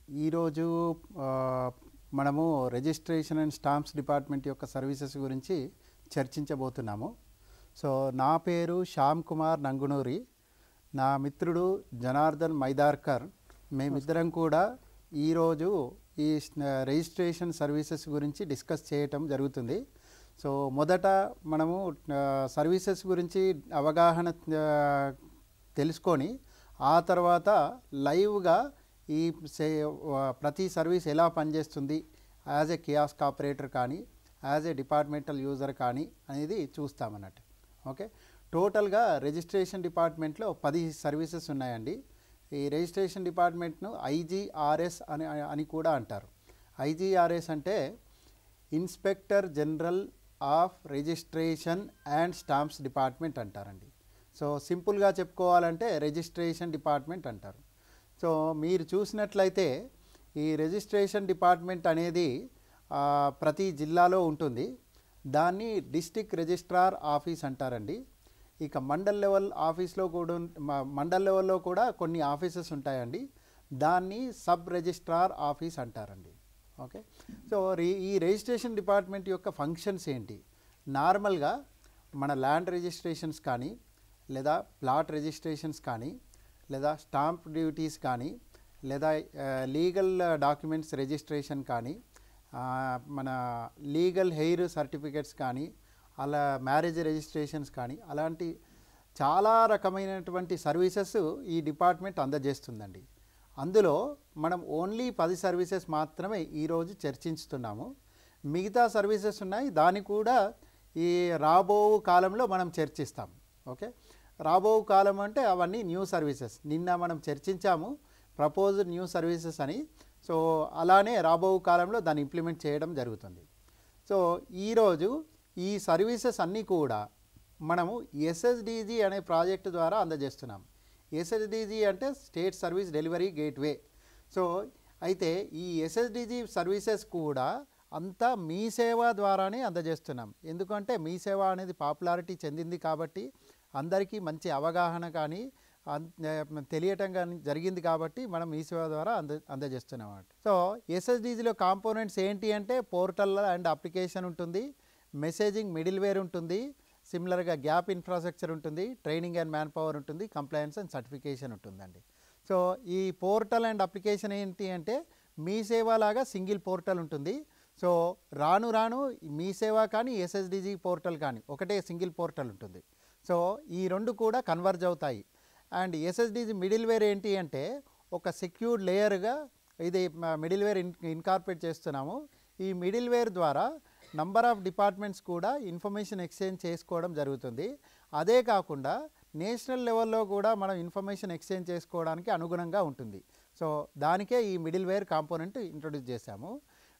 ఈరోజు మనము registration and stamps department యొక్క సర్వీసెస్ గురించి చర్చించబోతున్నాము. సో నా పేరు శ్యామ్ కుమార్ నంగునూరి, నా మిత్రుడు జనార్దన్ మైదార్కర్. మేమిద్దరం కూడా ఈరోజు ఈ రిజిస్ట్రేషన్ సర్వీసెస్ గురించి డిస్కస్ చేయటం జరుగుతుంది. సో మొదట మనము సర్వీసెస్ గురించి అవగాహన తెలుసుకొని ఆ తర్వాత లైవ్గా ఈ ప్రతి సర్వీస్ ఎలా పనిచేస్తుంది యాజ్ ఏ కియాస్క్ ఆపరేటర్ కానీ యాజ్ ఏ డిపార్ట్మెంటల్ యూజర్ కానీ అనేది చూస్తామన్నట్టు. ఓకే, టోటల్గా రిజిస్ట్రేషన్ డిపార్ట్మెంట్లో 10 సర్వీసెస్ ఉన్నాయండి. ఈ రిజిస్ట్రేషన్ డిపార్ట్మెంట్ను ఐజీఆర్ఎస్ అని కూడా అంటారు. ఐజీఆర్ఎస్ అంటే inspector general of registration and stamps department అంటారండి. సో సింపుల్గా చెప్పుకోవాలంటే రిజిస్ట్రేషన్ డిపార్ట్మెంట్ అంటారు. సో మీరు చూసినట్లయితే ఈ రిజిస్ట్రేషన్ డిపార్ట్మెంట్ అనేది ప్రతి జిల్లాలో ఉంటుంది. దాన్ని డిస్ట్రిక్ట్ రిజిస్ట్రార్ ఆఫీస్ అంటారండి. ఇక మండల్ లెవెల్ ఆఫీస్లో కూడా మండల్ లెవెల్లో కూడా కొన్ని ఆఫీసెస్ ఉంటాయండి. దాన్ని సబ్ రిజిస్ట్రార్ ఆఫీస్ అంటారండి. ఓకే, సో ఈ రిజిస్ట్రేషన్ డిపార్ట్మెంట్ యొక్క ఫంక్షన్స్ ఏంటి? నార్మల్గా మన ల్యాండ్ రిజిస్ట్రేషన్స్ కానీ లేదా ప్లాట్ రిజిస్ట్రేషన్స్ కానీ లేదా స్టాంప్ డ్యూటీస్ కానీ లేదా లీగల్ డాక్యుమెంట్స్ రిజిస్ట్రేషన్ కానీ మన లీగల్ హెయిర్ సర్టిఫికెట్స్ కానీ అలా మ్యారేజ్ రిజిస్ట్రేషన్స్ కానీ అలాంటి చాలా రకమైనటువంటి సర్వీసెస్ ఈ డిపార్ట్మెంట్ అందజేస్తుందండి. అందులో మనం ఓన్లీ 10 సర్వీసెస్ మాత్రమే ఈరోజు చర్చించుతున్నాము. మిగతా సర్వీసెస్ ఉన్నాయి, దాన్ని కూడా ఈ రాబో కాలంలో మనం చర్చిస్తాం. ఓకే, రాబో కాలం అంటే అవన్నీ న్యూ సర్వీసెస్. నిన్న మనం చర్చించాము ప్రపోజ్డ్ న్యూ సర్వీసెస్ అని. సో అలానే రాబో కాలంలో దాన్ని ఇంప్లిమెంట్ చేయడం జరుగుతుంది. సో ఈరోజు ఈ సర్వీసెస్ అన్నీ కూడా మనము ఎస్ఎస్డిజి అనే ప్రాజెక్టు ద్వారా అందజేస్తున్నాం. ఎస్ఎస్డిజి అంటే state service delivery gateway. So అయితే ఈ ఎస్ఎస్డిజి సర్వీసెస్ కూడా అంతా మీ సేవ ద్వారానే అందజేస్తున్నాం. ఎందుకంటే మీ సేవ అనేది పాపులారిటీ చెందింది కాబట్టి అందరికీ మంచి అవగాహన కానీ తెలియటం కానీ జరిగింది కాబట్టి మనం మీ సేవ ద్వారా అందజేస్తున్నాం అన్నమాట. సో ఎస్ఎస్డిజిలో కాంపోనెంట్స్ ఏంటి అంటే పోర్టల్ అండ్ అప్లికేషన్ ఉంటుంది, మెసేజింగ్ మిడిల్వేర్ ఉంటుంది, సిమిలర్గా గ్యాప్ ఇన్ఫ్రాస్ట్రక్చర్ ఉంటుంది, ట్రైనింగ్ అండ్ మ్యాన్ పవర్ ఉంటుంది, కంప్లైన్స్ అండ్ సర్టిఫికేషన్ ఉంటుందండి. సో ఈ పోర్టల్ అండ్ అప్లికేషన్ ఏంటి అంటే మీ సేవ లాగా సింగిల్ పోర్టల్ ఉంటుంది. సో రాను రాను మీ సేవ కానీ ఎస్ఎస్డిజి పోర్టల్ కానీ ఒకటే సింగిల్ పోర్టల్ ఉంటుంది. సో ఈ రెండు కూడా కన్వర్జ్ అవుతాయి. అండ్ ఎస్ఎస్డిజి మిడిల్వేర్ ఏంటి అంటే ఒక సెక్యూర్డ్ లేయర్గా ఇది మిడిల్వేర్ ఇన్కార్పొరేట్ చేస్తున్నాము. ఈ మిడిల్వేర్ ద్వారా నంబర్ ఆఫ్ డిపార్ట్మెంట్స్ కూడా ఇన్ఫర్మేషన్ ఎక్స్చేంజ్ చేసుకోవడం జరుగుతుంది. అదే కాకుండా నేషనల్ లెవెల్లో కూడా మనం ఇన్ఫర్మేషన్ ఎక్స్చేంజ్ చేసుకోవడానికి అనుగుణంగా ఉంటుంది. సో దానికే ఈ మిడిల్వేర్ కాంపోనెంట్ ఇంట్రొడ్యూస్ చేశాము.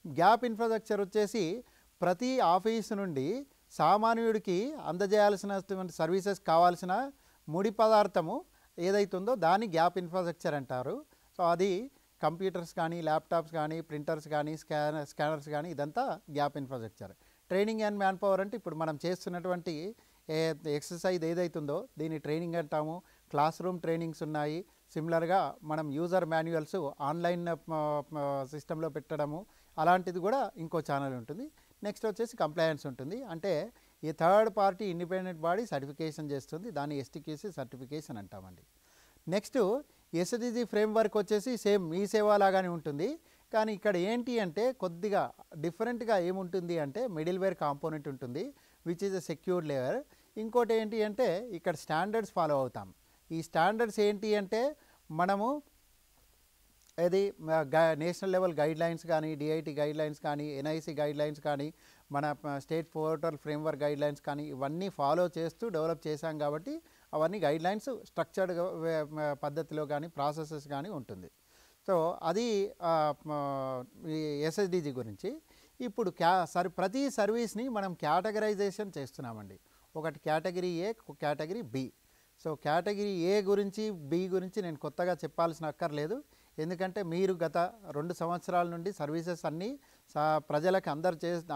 గ్యాప్ ఇన్ఫ్రాస్ట్రక్చర్ వచ్చేసి ప్రతి ఆఫీసు నుండి సామాన్యుడికి అందజేయాల్సినటువంటి సర్వీసెస్ కావాల్సిన ముడి పదార్థము ఏదైతుందో దాన్ని గ్యాప్ ఇన్ఫ్రాస్ట్రక్చర్ అంటారు. సో అది కంప్యూటర్స్ కానీ ల్యాప్టాప్స్ కానీ ప్రింటర్స్ కానీ స్కానర్స్ కానీ ఇదంతా gap infrastructure. Training and man power అంటే ఇప్పుడు మనం చేస్తున్నటువంటి ఎక్సర్సైజ్ ఏదైతుందో దీన్ని ట్రైనింగ్ అంటాము. క్లాస్ రూమ్ ట్రైనింగ్స్ ఉన్నాయి. సిమిలర్గా మనం యూజర్ మాన్యువల్స్ ఆన్లైన్ సిస్టంలో పెట్టడము అలాంటిది కూడా ఇంకో ఛానల్ ఉంటుంది. నెక్స్ట్ వచ్చేసి కంప్లైన్స్ ఉంటుంది. అంటే ఈ third party independent body certification చేస్తుంది, దాన్ని ఎస్టిక్యూసీ సర్టిఫికేషన్ అంటామండి. నెక్స్ట్ ఎస్డిజి ఫ్రేమ్వర్క్ వచ్చేసి సేమ్ మీ సేవ లాగానే ఉంటుంది. కానీ ఇక్కడ ఏంటి అంటే కొద్దిగా డిఫరెంట్గా ఏముంటుంది అంటే మిడిల్వేర్ కాంపోనెంట్ ఉంటుంది which is a secured layer. ఇంకోటి ఏంటి అంటే ఇక్కడ స్టాండర్డ్స్ ఫాలో అవుతాం. ఈ స్టాండర్డ్స్ ఏంటి అంటే మనము ఇది నేషనల్ లెవెల్ గైడ్ లైన్స్ కానీ డిఐటి గైడ్ లైన్స్ కానీ ఎన్ఐసి గైడ్ లైన్స్ కానీ మన state portal framework guide lines కానీ ఇవన్నీ ఫాలో చేస్తూ డెవలప్ చేశాం కాబట్టి అవన్నీ గైడ్ లైన్స్ స్ట్రక్చర్డ్ పద్ధతిలో కానీ ప్రాసెసెస్ కానీ ఉంటుంది. సో అది ఎస్ఎస్డిజి గురించి. ఇప్పుడు ప్రతి సర్వీస్ని మనం కేటగరైజేషన్ చేస్తున్నామండి. ఒకటి కేటగిరీ ఏ, కేటగిరీ బి. సో కేటగిరీ ఏ గురించి బి గురించి నేను కొత్తగా చెప్పాల్సిన అక్కర్లేదు. ఎందుకంటే మీరు గత 2 సంవత్సరాల నుండి సర్వీసెస్ అన్నీ ప్రజలకు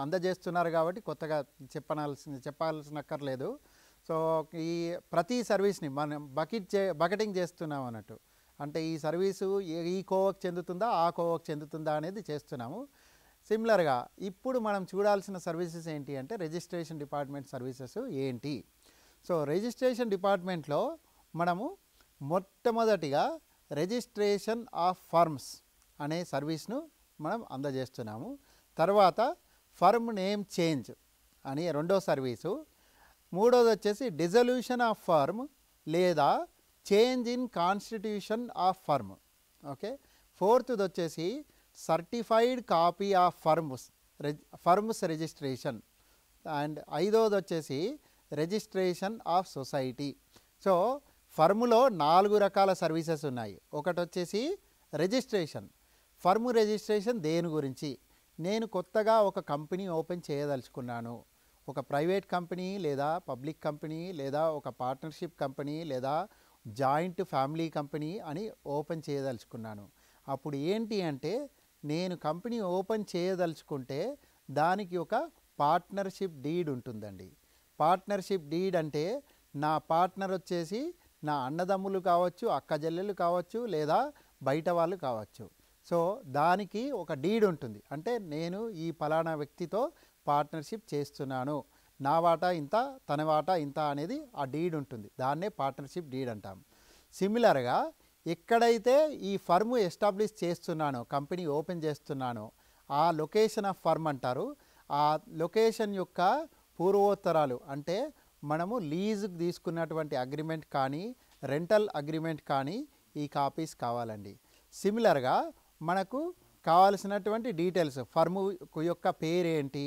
అందజేస్తున్నారు కాబట్టి కొత్తగా చెప్పాల్సిన అక్కర్లేదు. సో ఈ ప్రతి సర్వీస్ని మనం బకెటింగ్ చేస్తున్నాం అన్నట్టు. అంటే ఈ సర్వీసు ఈ కోవకు చెందుతుందా ఆ కోవకు చెందుతుందా అనేది చేస్తున్నాము. సిమిలర్గా ఇప్పుడు మనం చూడాల్సిన సర్వీసెస్ ఏంటి అంటే రిజిస్ట్రేషన్ డిపార్ట్మెంట్ సర్వీసెస్ ఏంటి. సో రిజిస్ట్రేషన్ డిపార్ట్మెంట్లో మనము మొట్టమొదటిగా రిజిస్ట్రేషన్ ఆఫ్ ఫర్మ్స్ అనే సర్వీస్ను మనం అందజేస్తున్నాము. తర్వాత ఫర్మ్ నేమ్ చేంజ్ అని రెండో సర్వీసు. మూడోది వచ్చేసి డిజల్యూషన్ ఆఫ్ ఫర్మ్ లేదా change in constitution of firm. Okay. ఫోర్త్ది వచ్చేసి certified copy of firms registration. And ఐదోది వచ్చేసి రిజిస్ట్రేషన్ ఆఫ్ సొసైటీ. సో ఫర్ములో 4 రకాల సర్వీసెస్ ఉన్నాయి. ఒకటి వచ్చేసి రిజిస్ట్రేషన్. ఫర్మ్ రిజిస్ట్రేషన్ దేని గురించి, నేను కొత్తగా ఒక కంపెనీ ఓపెన్ చేయదలుచుకున్నాను, ఒక ప్రైవేట్ కంపెనీ లేదా పబ్లిక్ కంపెనీ లేదా ఒక పార్ట్నర్షిప్ కంపెనీ లేదా జాయింట్ ఫ్యామిలీ కంపెనీ అని ఓపెన్ చేయదలుచుకున్నాను. అప్పుడు ఏంటి అంటే నేను కంపెనీ ఓపెన్ చేయదలుచుకుంటే దానికి ఒక పార్ట్నర్షిప్ డీడ్ ఉంటుందండి. పార్ట్నర్షిప్ డీడ్ అంటే నా పార్ట్నర్ వచ్చేసి నా అన్నదమ్ములు కావచ్చు, అక్క చెల్లెలు కావచ్చు, లేదా బయట వాళ్ళు కావచ్చు. సో దానికి ఒక డీడ్ ఉంటుంది. అంటే నేను ఈ ఫలానా వ్యక్తితో పార్ట్నర్షిప్ చేస్తున్నాను, నా వాటా ఇంత తన వాటా ఇంత అనేది ఆ డీడ్ ఉంటుంది. దాన్నే పార్ట్నర్షిప్ డీడ్ అంటాం. సిమిలర్గా ఎక్కడైతే ఈ ఫర్మ్ ఎస్టాబ్లిష్ చేస్తున్నానో, కంపెనీ ఓపెన్ చేస్తున్నానో ఆ లొకేషన్ ఆఫ్ ఫర్మ్ అంటారు. ఆ లొకేషన్ యొక్క పూర్వోత్తరాలు అంటే మనము లీజుకు తీసుకున్నటువంటి అగ్రిమెంట్ కానీ రెంటల్ అగ్రిమెంట్ కానీ ఈ కాపీస్ కావాలండి. సిమిలర్గా మనకు కావాల్సినటువంటి డీటెయిల్స్, ఫర్ము యొక్క పేరేంటి,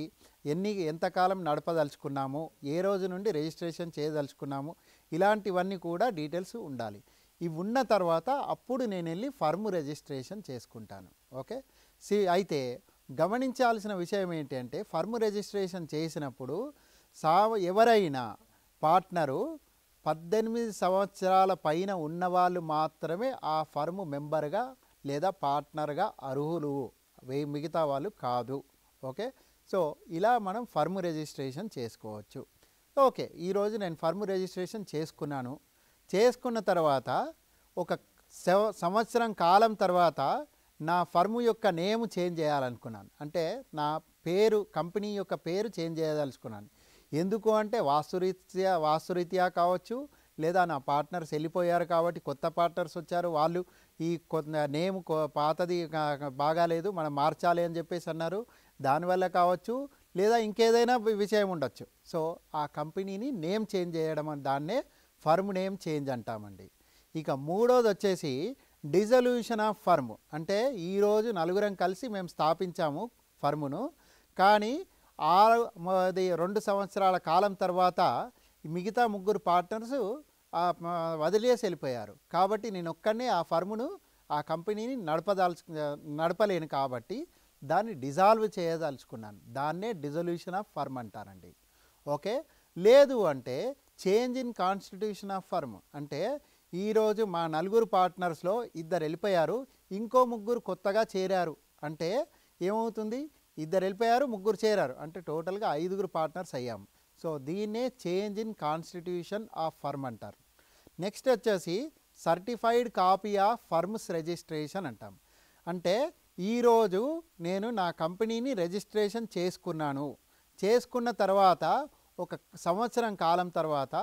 ఎంతకాలం నడపదలుచుకున్నాము, ఏ రోజు నుండి రిజిస్ట్రేషన్ చేయదలుచుకున్నాము, ఇలాంటివన్నీ కూడా డీటెయిల్స్ ఉండాలి. ఇవి ఉన్న తర్వాత అప్పుడు నేను వెళ్ళి ఫర్మ్ రిజిస్ట్రేషన్ చేసుకుంటాను. ఓకే. అయితే గమనించాల్సిన విషయం ఏంటంటే ఫర్మ్ రిజిస్ట్రేషన్ చేసినప్పుడు ఎవరైనా పార్ట్నరు 18 సంవత్సరాల పైన ఉన్నవాళ్ళు మాత్రమే ఆ ఫర్మ్ మెంబర్గా లేదా పార్ట్నర్గా అర్హులు, మిగతా వాళ్ళు కాదు. ఓకే. సో ఇలా మనం ఫర్మ్ రిజిస్ట్రేషన్ చేసుకోవచ్చు. ఓకే, ఈరోజు నేను ఫర్మ్ రిజిస్ట్రేషన్ చేసుకున్నాను. చేసుకున్న తర్వాత ఒక సంవత్సరం కాలం తర్వాత నా ఫర్మ్ యొక్క నేమ్ చేంజ్ చేయాలనుకున్నాను. అంటే నా పేరు, కంపెనీ యొక్క పేరు చేంజ్ చేయదలుచుకున్నాను. ఎందుకు అంటే వాస్తురీత్యా కావచ్చు, లేదా నా పార్ట్నర్స్ వెళ్ళిపోయారు కాబట్టి కొత్త పార్ట్నర్స్ వచ్చారు, వాళ్ళు ఈ నేమ్ పాతది బాగాలేదు మనం మార్చాలి అని చెప్పేసి అన్నారు, దానివల్ల కావచ్చు, లేదా ఇంకేదైనా విషయం ఉండొచ్చు. సో ఆ కంపెనీని నేమ్ చేంజ్ చేయడం దాన్నే ఫర్మ్ నేమ్ చేంజ్ అంటామండి. ఇక మూడోది వచ్చేసి డిజల్యూషన్ ఆఫ్ ఫర్మ్. అంటే ఈరోజు నలుగురం కలిసి మేము స్థాపించాము ఫర్మును, కానీ 2 సంవత్సరాల కాలం తర్వాత మిగతా 3 పార్ట్నర్స్ వదిలేసి వెళ్ళిపోయారు. కాబట్టి నేను ఒక్కనే ఆ ఫర్మును, ఆ కంపెనీని నడపలేను కాబట్టి దాన్ని డిజాల్వ్ చేయదలుచుకున్నాను. దాన్నే డిజల్యూషన్ ఆఫ్ ఫర్మ్ అంటారండి. ఓకే. లేదు అంటే change in constitution of firm. అంటే ఈరోజు మా 4 పార్ట్నర్స్లో 2 వెళ్ళిపోయారు, ఇంకో 3 కొత్తగా చేరారు. అంటే ఏమవుతుంది, 2 వెళ్ళిపోయారు, 3 చేరారు, అంటే టోటల్గా 5 పార్ట్నర్స్ అయ్యాము. సో దీన్నే change in constitution of firm అంటారు. నెక్స్ట్ వచ్చేసి certified copy of firms registration అంటాం. అంటే ఈరోజు నేను నా కంపెనీని రిజిస్ట్రేషన్ చేసుకున్నాను. చేసుకున్న తర్వాత ఒక సంవత్సరం కాలం తర్వాత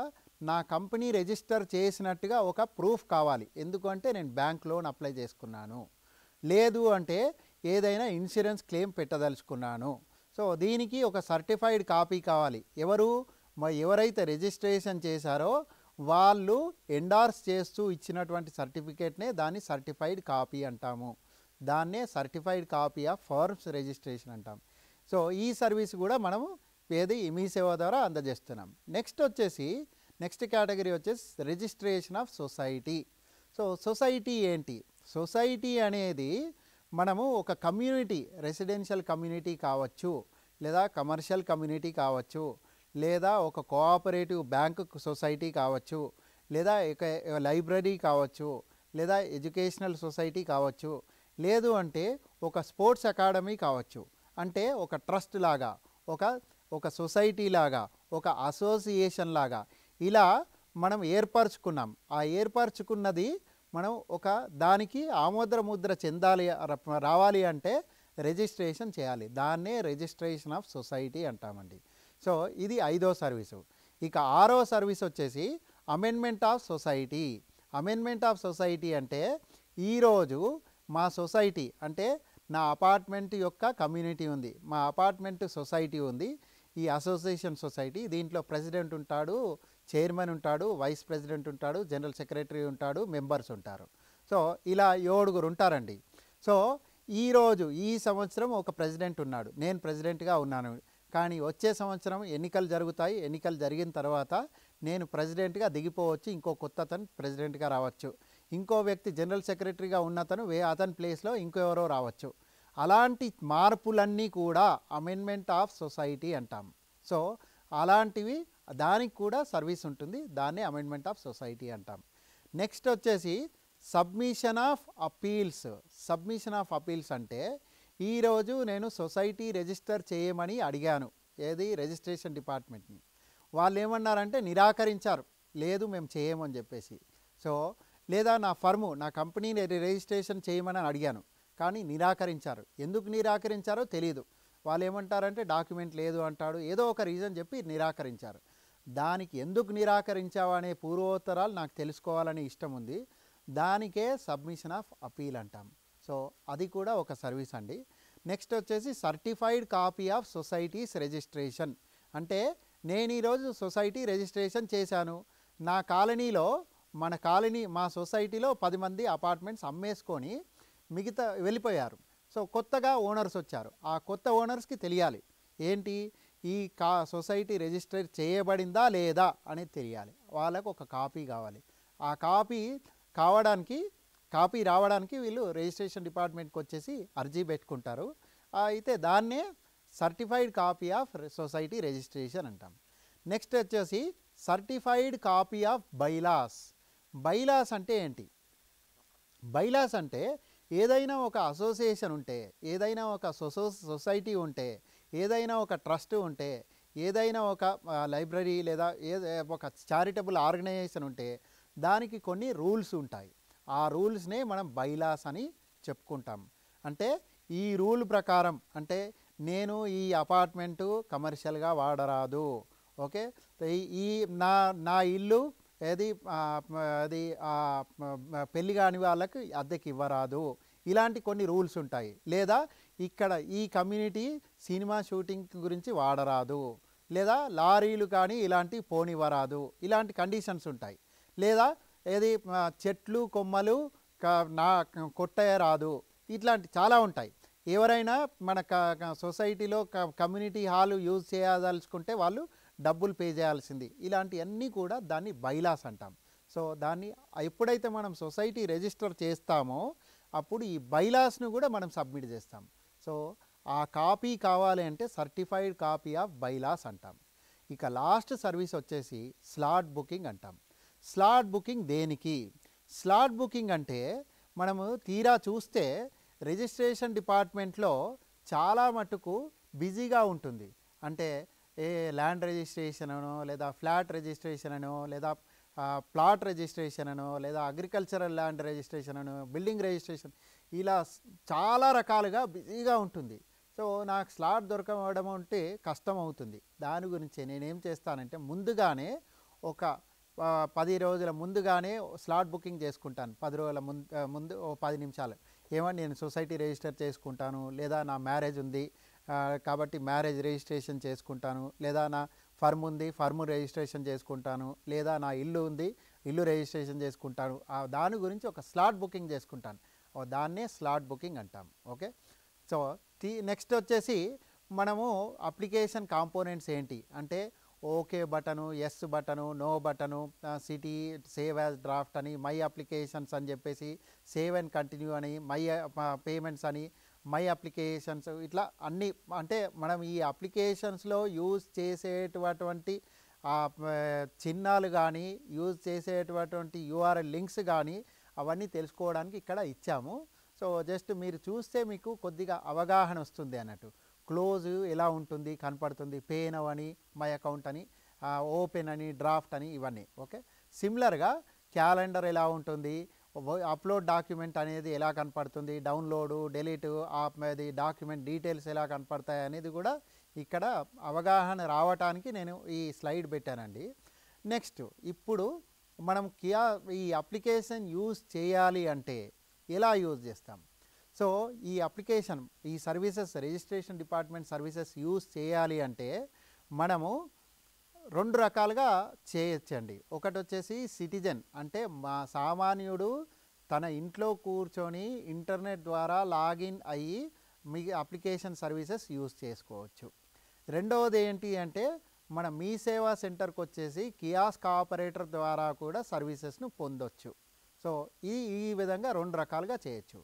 నా కంపెనీ రిజిస్టర్ చేసినట్టుగా ఒక ప్రూఫ్ కావాలి. ఎందుకంటే నేను బ్యాంక్ లోన్ అప్లై చేసుకున్నాను, లేదు అంటే ఏదైనా ఇన్సూరెన్స్ క్లెయిమ్ పెట్టదలుచుకున్నాను. సో దీనికి ఒక సర్టిఫైడ్ కాపీ కావాలి. ఎవరైతే రిజిస్ట్రేషన్ చేశారో వాళ్ళు ఎండార్స్ చేస్తూ ఇచ్చినటువంటి సర్టిఫికేట్నే దాన్ని సర్టిఫైడ్ కాపీ అంటాము. దాన్నే certified copy of firms registration అంటాం. సో ఈ సర్వీస్ కూడా మనము మీ సేవ ద్వారా అందజేస్తున్నాం. నెక్స్ట్ కేటగిరీ వచ్చేసి registration of society. So society ఏంటి? సొసైటీ అనేది మనము ఒక కమ్యూనిటీ, రెసిడెన్షియల్ కమ్యూనిటీ కావచ్చు, లేదా కమర్షియల్ కమ్యూనిటీ కావచ్చు, లేదా ఒక కోఆపరేటివ్ బ్యాంకు సొసైటీ కావచ్చు, లేదా లైబ్రరీ కావచ్చు, లేదా ఎడ్యుకేషనల్ సొసైటీ కావచ్చు, లేదు అంటే ఒక స్పోర్ట్స్ అకాడమీ కావచ్చు. అంటే ఒక ట్రస్ట్ లాగా, ఒక సొసైటీ లాగా, ఒక అసోసియేషన్ లాగా ఇలా మనం ఏర్పరచుకున్నాం. ఆ ఏర్పరచుకున్నది మనం ఒక దానికి ఆమోద ముద్ర చెందాలి రావాలి అంటే రిజిస్ట్రేషన్ చేయాలి. దాన్నే రిజిస్ట్రేషన్ ఆఫ్ సొసైటీ అంటామండి. సో ఇది 5వ సర్వీసు. ఇక 6వ సర్వీస్ వచ్చేసి amendment of society. Amendment of society అంటే ఈరోజు మా సొసైటీ అంటే నా అపార్ట్మెంట్ యొక్క కమ్యూనిటీ ఉంది, మా అపార్ట్మెంట్ సొసైటీ ఉంది, ఈ అసోసియేషన్ సొసైటీ. దీంట్లో ప్రెసిడెంట్ ఉంటాడు, చైర్మన్ ఉంటాడు, వైస్ ప్రెసిడెంట్ ఉంటాడు, జనరల్ సెక్రటరీ ఉంటాడు, మెంబర్స్ ఉంటారు. సో ఇలా 7 ఉంటారండి. సో ఈరోజు ఈ సంవత్సరం ఒక ప్రెసిడెంట్ ఉన్నాడు, నేను ప్రెసిడెంట్గా ఉన్నాను. కానీ వచ్చే సంవత్సరం ఎన్నికలు జరుగుతాయి. ఎన్నికలు జరిగిన తర్వాత నేను ప్రెసిడెంట్గా దిగిపోవచ్చు, ఇంకో కొత్త అతను ప్రెసిడెంట్గా రావచ్చు, ఇంకో వ్యక్తి జనరల్ సెక్రటరీగా ఉన్నతను అతని ప్లేస్లో ఇంకెవరో రావచ్చు. అలాంటి మార్పులన్నీ కూడా అమెండ్మెంట్ ఆఫ్ సొసైటీ అంటాం. సో అలాంటివి దానికి కూడా సర్వీస్ ఉంటుంది, దాన్నే అమెండ్మెంట్ ఆఫ్ సొసైటీ అంటాం. నెక్స్ట్ వచ్చేసి submission of appeals. Submission of appeals అంటే ఈరోజు నేను సొసైటీ రిజిస్టర్ చేయమని అడిగాను, ఏది రిజిస్ట్రేషన్ డిపార్ట్మెంట్ని. వాళ్ళు ఏమన్నారంటే నిరాకరించారు, లేదు మేము చేయమని చెప్పేసి. సో లేదా నా ఫర్ము, నా కంపెనీని రిజిస్ట్రేషన్ చేయమని అడిగాను, కానీ నిరాకరించారు. ఎందుకు నిరాకరించారో తెలియదు. వాళ్ళు ఏమంటారంటే డాక్యుమెంట్ లేదు అంటాడు, ఏదో ఒక రీజన్ చెప్పి నిరాకరించారు. దానికి ఎందుకు నిరాకరించావు అనే పూర్వోత్తరాలు నాకు తెలుసుకోవాలని ఇష్టం ఉంది. దానికే సబ్మిషన్ ఆఫ్ అపీల్ అంటాం. సో అది కూడా ఒక సర్వీస్ అండి. నెక్స్ట్ వచ్చేసి certified copy of societies registration. అంటే నేను ఈరోజు సొసైటీ రిజిస్ట్రేషన్ చేశాను, నా కాలనీలో మా సొసైటీలో 10 మంది అపార్ట్మెంట్స్ అమ్మేసుకొని మిగతా వెళ్ళిపోయారు. సో కొత్తగా ఓనర్స్ వచ్చారు, ఆ కొత్త ఓనర్స్కి తెలియాలి ఏంటి, ఈ సొసైటీ రిజిస్టర్ చేయబడిందా లేదా అనేది తెలియాలి. వాళ్ళకు ఒక కాపీ కావాలి. ఆ కాపీ రావడానికి వీళ్ళు రిజిస్ట్రేషన్ డిపార్ట్మెంట్కి వచ్చేసి అర్జీ పెట్టుకుంటారు. అయితే దాన్నే certified copy of society registration అంటాం. నెక్స్ట్ వచ్చేసి certified copy of bylaws. Bylaws అంటే ఏంటి? బైలాస్ అంటే ఏదైనా ఒక అసోసియేషన్ ఉంటే, ఏదైనా ఒక సొసైటీ ఉంటే, ఏదైనా ఒక ట్రస్ట్ ఉంటే, ఏదైనా ఒక లైబ్రరీ లేదా ఒక చారిటబుల్ ఆర్గనైజేషన్ ఉంటే దానికి కొన్ని రూల్స్ ఉంటాయి. ఆ రూల్స్నే మనం బైలాస్ అని చెప్పుకుంటాం. అంటే ఈ రూల్ ప్రకారం, అంటే నేను ఈ అపార్ట్మెంటు కమర్షియల్గా వాడరాదు, ఓకే, ఈ నా ఇల్లు అది పెళ్లి కాని వాళ్ళకి అద్దెకి ఇవ్వరాదు, ఇలాంటి కొన్ని రూల్స్ ఉంటాయి. లేదా ఇక్కడ ఈ కమ్యూనిటీ సినిమా షూటింగ్ గురించి వాడరాదు, లేదా లారీలు కానీ ఇలాంటివి పోనివ్వరాదు, ఇలాంటి కండిషన్స్ ఉంటాయి. లేదా చెట్లు కొమ్మలు కొట్టేయరాదు, ఇట్లాంటి చాలా ఉంటాయి. ఎవరైనా మన సొసైటీలో కమ్యూనిటీ హాల్ యూజ్ చేయదలుచుకుంటే వాళ్ళు డబ్బులు పే చేయాల్సింది. ఇలాంటివన్నీ కూడా దాన్ని బైలాస్ అంటాం. సో దాన్ని ఎప్పుడైతే మనం సొసైటీ రిజిస్టర్ చేస్తామో అప్పుడు ఈ బైలాస్ను కూడా మనం సబ్మిట్ చేస్తాం. సో ఆ కాపీ కావాలి అంటే సర్టిఫైడ్ కాపీ ఆఫ్ బైలాస్ అంటాం. ఇక లాస్ట్ సర్వీస్ వచ్చేసి స్లాట్ బుకింగ్ అంటాం. స్లాట్ బుకింగ్ దేనికి? స్లాట్ బుకింగ్ అంటే మనము తీరా చూస్తే రిజిస్ట్రేషన్ డిపార్ట్మెంట్లో చాలా మటుకు బిజీగా ఉంటుంది. అంటే ల్యాండ్ రిజిస్ట్రేషన్ అనో, లేదా ఫ్లాట్ రిజిస్ట్రేషన్ అనో, లేదా ప్లాట్ రిజిస్ట్రేషన్ అనో, లేదా అగ్రికల్చరల్ ల్యాండ్ రిజిస్ట్రేషన్ అనో, బిల్డింగ్ రిజిస్ట్రేషన్, ఇలా చాలా రకాలుగా బిజీగా ఉంటుంది. సో నాకు స్లాట్ దొరకడం అంటే కష్టం అవుతుంది. దాని గురించి నేనేం చేస్తానంటే ముందుగానే ఒక 10 రోజుల ముందుగానే స్లాట్ బుకింగ్ చేసుకుంటాను. 10 రోజుల ముందు 10 నిమిషాలు ఏమని నేను సొసైటీ రిజిస్టర్ చేసుకుంటాను, లేదా నా మ్యారేజ్ ఉంది కాబట్టి మ్యారేజ్ రిజిస్ట్రేషన్ చేసుకుంటాను, లేదా నా ఫర్మ్ ఉంది ఫర్మ్ రిజిస్ట్రేషన్ చేసుకుంటాను, లేదా నా ఇల్లు ఉంది ఇల్లు రిజిస్ట్రేషన్ చేసుకుంటాను. దాని గురించి ఒక స్లాట్ బుకింగ్ చేసుకుంటాను. దాన్నే స్లాట్ బుకింగ్ అంటాం. ఓకే. సో నెక్స్ట్ వచ్చేసి మనము అప్లికేషన్ కాంపోనెంట్స్ ఏంటి అంటే okay button, yes button, no button, city save as draft అని, మై అప్లికేషన్స్ అని చెప్పేసి, సేవ్ అండ్ కంటిన్యూ అని, మై పేమెంట్స్ అని, మై అప్లికేషన్స్, ఇట్లా అన్నీ. అంటే మనం ఈ అప్లికేషన్స్లో యూజ్ చేసేటటువంటి చిహ్నాలు కానీ, యూజ్ చేసేటటువంటి యూఆర్ఎల్ లింక్స్ కానీ అవన్నీ తెలుసుకోవడానికి ఇక్కడ ఇచ్చాము. సో జస్ట్ మీరు చూస్తే మీకు కొద్దిగా అవగాహన వస్తుంది అన్నట్టు. క్లోజ్ ఎలా ఉంటుంది కనపడుతుంది, పే నౌ అని, మై అకౌంట్ అని, ఓపెన్ అని, డ్రాఫ్ట్ అని, ఇవన్నీ. ఓకే. సిమిలర్గా క్యాలెండర్ ఎలా ఉంటుంది, అప్లోడ్ డాక్యుమెంట్ అనేది ఎలా కనపడుతుంది, డౌన్లోడు డిలీటు అది డాక్యుమెంట్ డీటెయిల్స్ ఎలా కనపడతాయి అనేది కూడా ఇక్కడ అవగాహన రావటానికి నేను ఈ స్లైడ్ పెట్టానండి. నెక్స్ట్ ఇప్పుడు మనం ఈ అప్లికేషన్ యూజ్ చేయాలి అంటే ఎలా యూజ్ చేస్తాం? సో ఈ అప్లికేషన్ ఈ services registration department services use చేయాలి అంటే మనము 2 రకాలుగా చేయొచ్చండి. ఒకటి వచ్చేసి సిటిజన్, అంటే మా సామాన్యుడు తన ఇంట్లో కూర్చొని ఇంటర్నెట్ ద్వారా లాగిన్ అయ్యి మీ అప్లికేషన్ సర్వీసెస్ యూజ్ చేసుకోవచ్చు. రెండవది ఏంటి అంటే మన మీ సేవా సెంటర్కి వచ్చేసి కియాస్క్ ఆపరేటర్ ద్వారా కూడా సర్వీసెస్ను పొందొచ్చు. సో ఈ విధంగా 2 రకాలుగా చేయొచ్చు.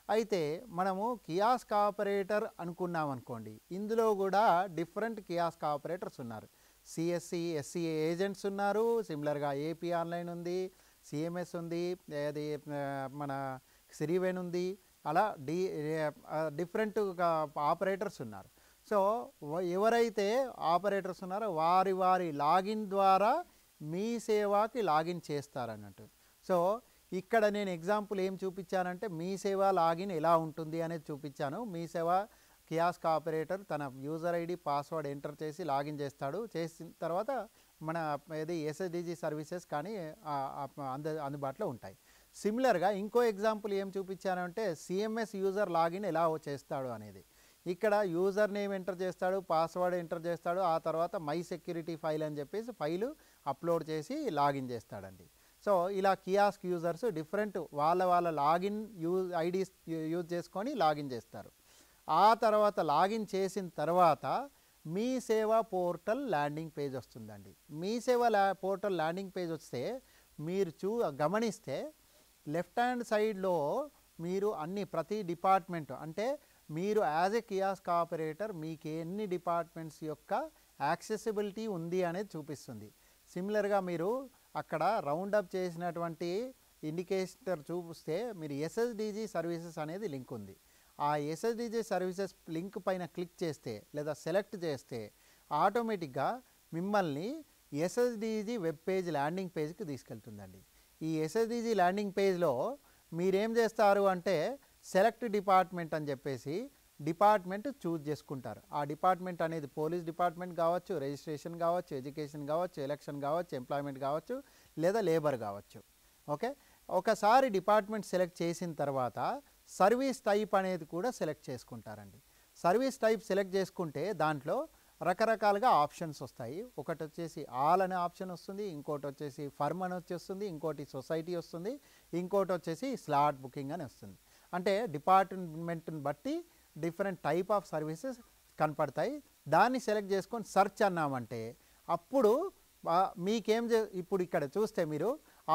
అయితే మనము కియాస్క్ ఆపరేటర్ అనుకున్నాం అనుకోండి, ఇందులో కూడా డిఫరెంట్ కియాస్క్ ఆపరేటర్స్ ఉన్నారు. సిఎస్సి ఎస్సి ఏజెంట్స్ ఉన్నారు, సిమిలర్గా ఏపీ ఆన్లైన్ ఉంది, సిఎంఎస్ ఉంది, అది మన సిరివెన్ ఉంది, అలా డిఫరెంట్ ఆపరేటర్స్ ఉన్నారు. సో ఎవరైతే ఆపరేటర్స్ ఉన్నారో వారి లాగిన్ ద్వారా మీ సేవకి లాగిన్ చేస్తారన్నట్టు. సో ఇక్కడ నేను ఎగ్జాంపుల్ ఏం చూపించానంటే మీ సేవ లాగిన్ ఎలా ఉంటుంది అనేది చూపించాను. మీ సేవ కియాస్క్ ఆపరేటర్ తన యూజర్ ఐడి పాస్వర్డ్ ఎంటర్ చేసి లాగిన్ చేస్తాడు. చేసిన తర్వాత మన ఇది ఎస్ఎస్డిజి సర్వీసెస్ కానీ అందుబాటులో ఉంటాయి. సిమిలర్గా ఇంకో ఎగ్జాంపుల్ ఏం చూపించానంటే సిఎంఎస్ యూజర్ లాగిన్ ఎలా చేస్తాడు అనేది. ఇక్కడ యూజర్ నేమ్ ఎంటర్ చేస్తాడు, పాస్వర్డ్ ఎంటర్ చేస్తాడు, ఆ తర్వాత మై సెక్యూరిటీ ఫైల్ అని చెప్పేసి ఫైలు అప్లోడ్ చేసి లాగిన్ చేస్తాడండి. సో ఇలా కియాస్క్ యూజర్స్ డిఫరెంట్ వాళ్ళ లాగిన్ ఐడీస్ యూజ్ చేసుకొని లాగిన్ చేస్తారు. ఆ తర్వాత లాగిన్ చేసిన తర్వాత మీ సేవా పోర్టల్ ల్యాండింగ్ పేజ్ వస్తుందండి. మీ సేవ పోర్టల్ ల్యాండింగ్ పేజ్ వస్తే మీరు గమనిస్తే లెఫ్ట్ హ్యాండ్ సైడ్లో మీరు ప్రతి డిపార్ట్మెంట్ అంటే మీరు యాజ్ ఎ కియాస్క్ ఆపరేటర్ మీకు ఎన్ని డిపార్ట్మెంట్స్ యొక్క యాక్సెసిబిలిటీ ఉంది అనేది చూపిస్తుంది. సిమిలర్గా మీరు అక్కడ రౌండప్ చేసినటువంటి ఇండికేటర్ చూపిస్తే మీరు ఎస్ఎస్డిజి సర్వీసెస్ అనేది లింక్ ఉంది. ఆ ఎస్ఎస్డిజి సర్వీసెస్ లింక్ పైన క్లిక్ చేస్తే లేదా సెలెక్ట్ చేస్తే ఆటోమేటిక్గా మిమ్మల్ని ఎస్ఎస్డిజి వెబ్ పేజ్ ల్యాండింగ్ పేజ్కి తీసుకెళ్తుందండి. ఈ ఎస్ఎస్డిజి ల్యాండింగ్ పేజ్లో మీరేం చేస్తారు అంటే సెలెక్ట్ డిపార్ట్మెంట్ అని చెప్పేసి డిపార్ట్మెంట్ చూజ్ చేసుకుంటారు. ఆ డిపార్ట్మెంట్ అనేది పోలీస్ డిపార్ట్మెంట్ కావచ్చు, రిజిస్ట్రేషన్ కావచ్చు, ఎడ్యుకేషన్ కావచ్చు, ఎలక్షన్ కావచ్చు, ఎంప్లాయ్మెంట్ కావచ్చు, లేదా లేబర్ కావచ్చు. ఓకే, ఒకసారి డిపార్ట్మెంట్ సెలెక్ట్ చేసిన తర్వాత సర్వీస్ టైప్ అనేది కూడా సెలెక్ట్ చేసుకుంటారండి. సర్వీస్ టైప్ సెలెక్ట్ చేసుకుంటే దాంట్లో రకరకాలుగా ఆప్షన్స్ వస్తాయి. ఒకటి వచ్చేసి ఆల్ అనే ఆప్షన్ వస్తుంది, ఇంకోటి వచ్చేసి ఫర్మ్ అని వచ్చేస్తుంది, ఇంకోటి సొసైటీ వస్తుంది, ఇంకోటి వచ్చేసి స్లాట్ బుకింగ్ అని వస్తుంది. అంటే డిపార్ట్మెంట్ని బట్టి డిఫరెంట్ టైప్ ఆఫ్ సర్వీసెస్ కనపడతాయి. దాన్ని సెలెక్ట్ చేసుకొని సెర్చ్ అన్నామంటే అప్పుడు ఇప్పుడు ఇక్కడ చూస్తే మీరు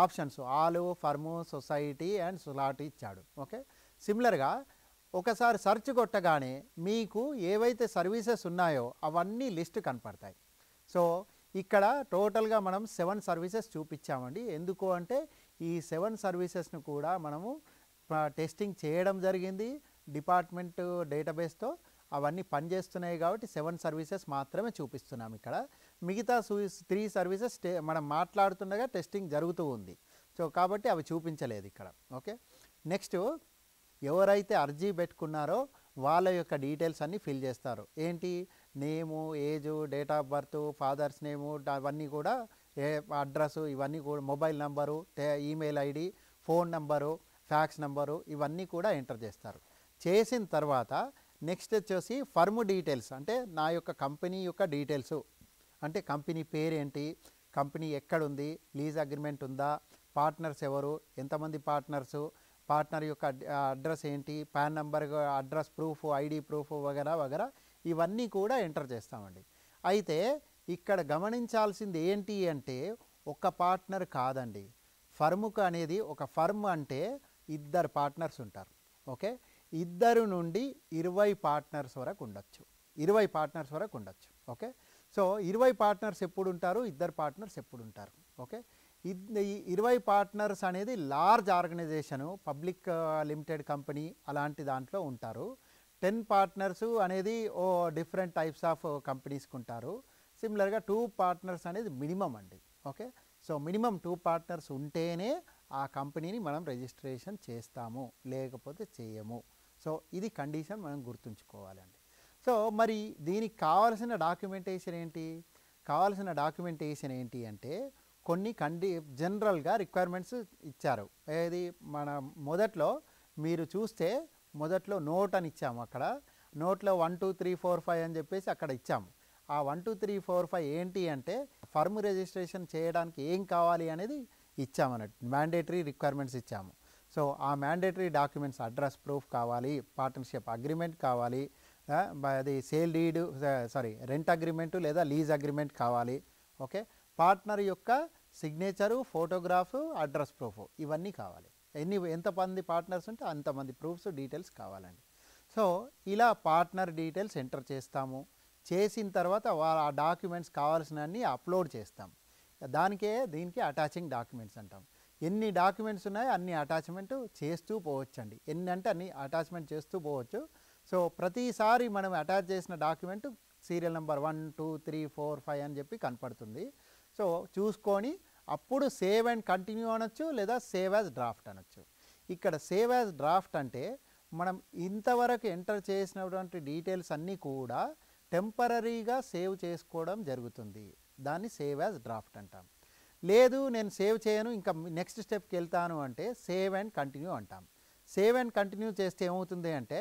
options all, firm, society and slot ఇచ్చాడు. ఓకే, సిమిలర్గా ఒకసారి సెర్చ్ కొట్టగానే మీకు ఏవైతే సర్వీసెస్ ఉన్నాయో అవన్నీ లిస్ట్ కనపడతాయి. సో ఇక్కడ టోటల్గా మనం 7 సర్వీసెస్ చూపించామండి. ఎందుకు అంటే ఈ 7 సర్వీసెస్ను కూడా మనము టెస్టింగ్ చేయడం జరిగింది డిపార్ట్మెంట్ డేటాబేస్తో. అవన్నీ పనిచేస్తున్నాయి కాబట్టి 7 సర్వీసెస్ మాత్రమే చూపిస్తున్నాం ఇక్కడ. మిగతా 3 సర్వీసెస్ మనం మాట్లాడుతుండగా టెస్టింగ్ జరుగుతూ ఉంది. సో కాబట్టి అవి చూపించలేదు ఇక్కడ. ఓకే, నెక్స్ట్ ఎవరైతే అర్జీ పెట్టుకున్నారో వాళ్ళ యొక్క డీటెయిల్స్ అన్నీ ఫిల్ చేస్తారు. ఏంటి, name, age, date of birth, father's name, అవన్నీ కూడా అడ్రస్సు, ఇవన్నీ కూడా mobile number, email ID, phone number, fax number, ఇవన్నీ కూడా ఎంటర్ చేస్తారు. చేసిన తర్వాత నెక్స్ట్ వచ్చేసి ఫర్మ్ డీటెయిల్స్, అంటే నా యొక్క కంపెనీ యొక్క డీటెయిల్స్, అంటే కంపెనీ పేరేంటి, కంపెనీ ఎక్కడుంది, లీజ్ అగ్రిమెంట్ ఉందా, పార్ట్నర్స్ ఎవరు, ఎంతమంది పార్ట్నర్సు, పార్ట్నర్ యొక్క అడ్రస్ ఏంటి, PAN number, address proof, ID proof వగేరా వగేరా ఇవన్నీ కూడా ఎంటర్ చేస్తామండి. అయితే ఇక్కడ గమనించాల్సింది ఏంటి అంటే ఒక పార్ట్నర్ కాదండి. ఫర్ముకు అనేది ఒక ఫర్మ్ అంటే 2 పార్ట్నర్స్ ఉంటారు. ఓకే, 2 నుండి 20 పార్ట్నర్స్ వరకు ఉండొచ్చు. 20 పార్ట్నర్స్ వరకు ఉండొచ్చు. ఓకే, సో 20 పార్ట్నర్స్ ఎప్పుడు ఉంటారు, 2 పార్ట్నర్స్ ఎప్పుడు ఉంటారు. ఓకే, ఈ 20 పార్ట్నర్స్ అనేది large organisation, public limited company అలాంటి దాంట్లో ఉంటారు. 10 పార్ట్నర్స్ అనేది డిఫరెంట్ టైప్స్ ఆఫ్ కంపెనీస్కి ఉంటారు. సిమిలర్గా 2 పార్ట్నర్స్ అనేది మినిమం అండి. ఓకే, సో మినిమం 2 పార్ట్నర్స్ ఉంటేనే ఆ కంపెనీని మనం రిజిస్ట్రేషన్ చేస్తాము, లేకపోతే చేయము. సో ఇది కండిషన్ మనం గుర్తుంచుకోవాలండి. సో మరి దీనికి కావాల్సిన డాక్యుమెంటేషన్ ఏంటి? కావాల్సిన డాక్యుమెంటేషన్ ఏంటి అంటే కొన్ని జనరల్గా రిక్వైర్మెంట్స్ ఇచ్చారు. ఏది మన మొదట్లో మీరు చూస్తే మొదట్లో నోట్ అని ఇచ్చాము. అక్కడ నోట్లో 1 2 3 4 5 అని చెప్పేసి అక్కడ ఇచ్చాము. ఆ 1 2 3 4 5 ఏంటి అంటే ఫర్మ్ రిజిస్ట్రేషన్ చేయడానికి ఏం కావాలి అనేది ఇచ్చామన్నట్టు. మ్యాండేటరీ రిక్వైర్మెంట్స్ ఇచ్చాము. సో ఆ మ్యాండేటరీ డాక్యుమెంట్స్ అడ్రస్ ప్రూఫ్ కావాలి, పార్ట్నర్షిప్ అగ్రిమెంట్ కావాలి, అది సేల్ డీడ్ రెంట్ అగ్రిమెంటు లేదా లీజ్ అగ్రిమెంట్ కావాలి. ఓకే, పార్ట్నర్ యొక్క సిగ్నేచరు, ఫోటోగ్రాఫ్, అడ్రస్ ప్రూఫ్ ఇవన్నీ కావాలి. ఎంతమంది పార్ట్నర్స్ ఉంటే అంతమంది ప్రూఫ్స్ డీటెయిల్స్ కావాలండి. సో ఇలా పార్ట్నర్ డీటెయిల్స్ ఎంటర్ చేస్తాము. చేసిన తర్వాత ఆ డాక్యుమెంట్స్ కావాల్సినవన్నీ అప్లోడ్ చేస్తాం. దీనికి అటాచింగ్ డాక్యుమెంట్స్ అంటాం. ఎన్ని డాక్యుమెంట్స్ ఉన్నాయో అన్ని అటాచ్మెంట్ చేస్తూ పోవచ్చండి. ఎన్ని అంటే అన్ని అటాచ్మెంట్ చేస్తూ పోవచ్చు. సో ప్రతిసారి మనం అటాచ్ చేసిన డాక్యుమెంట్ సీరియల్ నెంబర్ 1 2 3 4 5 అని చెప్పి కనపడుతుంది. సో చూసుకొని అప్పుడు సేవ్ అండ్ కంటిన్యూ అనొచ్చు, లేదా సేవ్ యాజ్ డ్రాఫ్ట్ అనొచ్చు. ఇక్కడ సేవ్ యాజ్ డ్రాఫ్ట్ అంటే మనం ఇంతవరకు ఎంటర్ చేసినటువంటి డీటెయిల్స్ అన్నీ కూడా టెంపరరీగా సేవ్ చేసుకోవడం జరుగుతుంది. దాన్ని సేవ్ యాజ్ డ్రాఫ్ట్ అంటాం. లేదు నేను సేవ్ చేయను, ఇంకా నెక్స్ట్ స్టెప్కి వెళ్తాను అంటే సేవ్ అండ్ కంటిన్యూ అంటాం. సేవ్ అండ్ కంటిన్యూ చేస్తే ఏమవుతుంది అంటే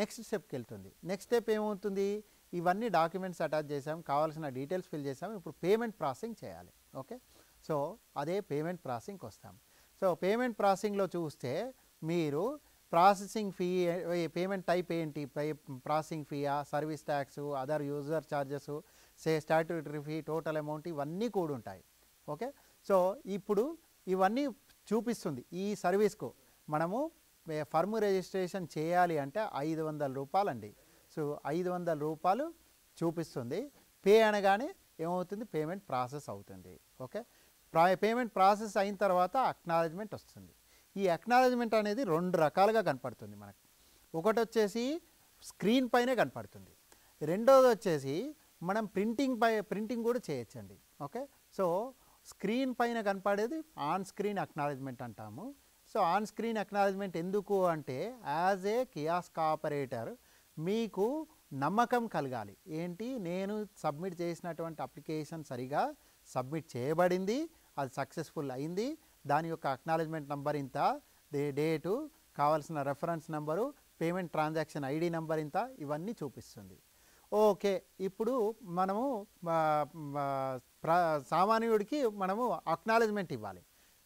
నెక్స్ట్ స్టెప్కి వెళ్తుంది. నెక్స్ట్ స్టెప్ ఏమవుతుంది, ఇవన్నీ డాక్యుమెంట్స్ అటాచ్ చేసాం, కావాల్సిన డీటెయిల్స్ ఫిల్ చేసాం, ఇప్పుడు పేమెంట్ ప్రాసెసింగ్ చేయాలి. ఓకే, సో అదే పేమెంట్ ప్రాసెసింగ్కి వస్తాం. సో పేమెంట్ ప్రాసెసింగ్లో చూస్తే మీరు ప్రాసెసింగ్ ఫీ, పేమెంట్ టైప్ ఏంటి, ప్రాసెసింగ్ ఫీయా, service tax, other user charges, statutory fee, total amount ఇవన్నీ కూడా ఉంటాయి. ఓకే, సో ఇప్పుడు ఇవన్నీ చూపిస్తుంది. ఈ సర్వీస్కు మనము ఫర్మ్ రిజిస్ట్రేషన్ చేయాలి అంటే 500 రూపాయలండి. సో 500 రూపాయలు చూపిస్తుంది. పే అనగానే ఏమవుతుంది, పేమెంట్ ప్రాసెస్ అవుతుంది. ఓకే, పేమెంట్ ప్రాసెస్ అయిన తర్వాత అక్నాలెడ్జ్మెంట్ వస్తుంది. ఈ అక్నాలెడ్జ్మెంట్ అనేది 2 రకాలుగా కనపడుతుంది మనకు. ఒకటి వచ్చేసి స్క్రీన్ పైనే కనపడుతుంది, రెండోది వచ్చేసి మనం ప్రింటింగ్ కూడా చేయొచ్చండి. ఓకే, సో స్క్రీన్ పైన కనపడేది ఆన్ స్క్రీన్ అక్నాలెడ్జ్మెంట్ అంటాము. సో ఆన్ స్క్రీన్ అక్నాలెడ్జ్మెంట్ ఎందుకు అంటే యాజ్ ఏ కియాస్క్ ఆపరేటర్ మీకు నమ్మకం కలగాలి. ఏంటి, నేను సబ్మిట్ చేసినటువంటి అప్లికేషన్ సరిగా సబ్మిట్ చేయబడింది, అది సక్సెస్ఫుల్ అయింది, దాని యొక్క అక్నాలెడ్జ్మెంట్ నెంబర్ ఇంత, డేటు, కావాల్సిన reference number, payment transaction ID number ఇంత, ఇవన్నీ చూపిస్తుంది. ఓకే, ఇప్పుడు మనము సామాన్యుడికి మనము అక్నాలెడ్జ్మెంట్ ఇవ్వాలి,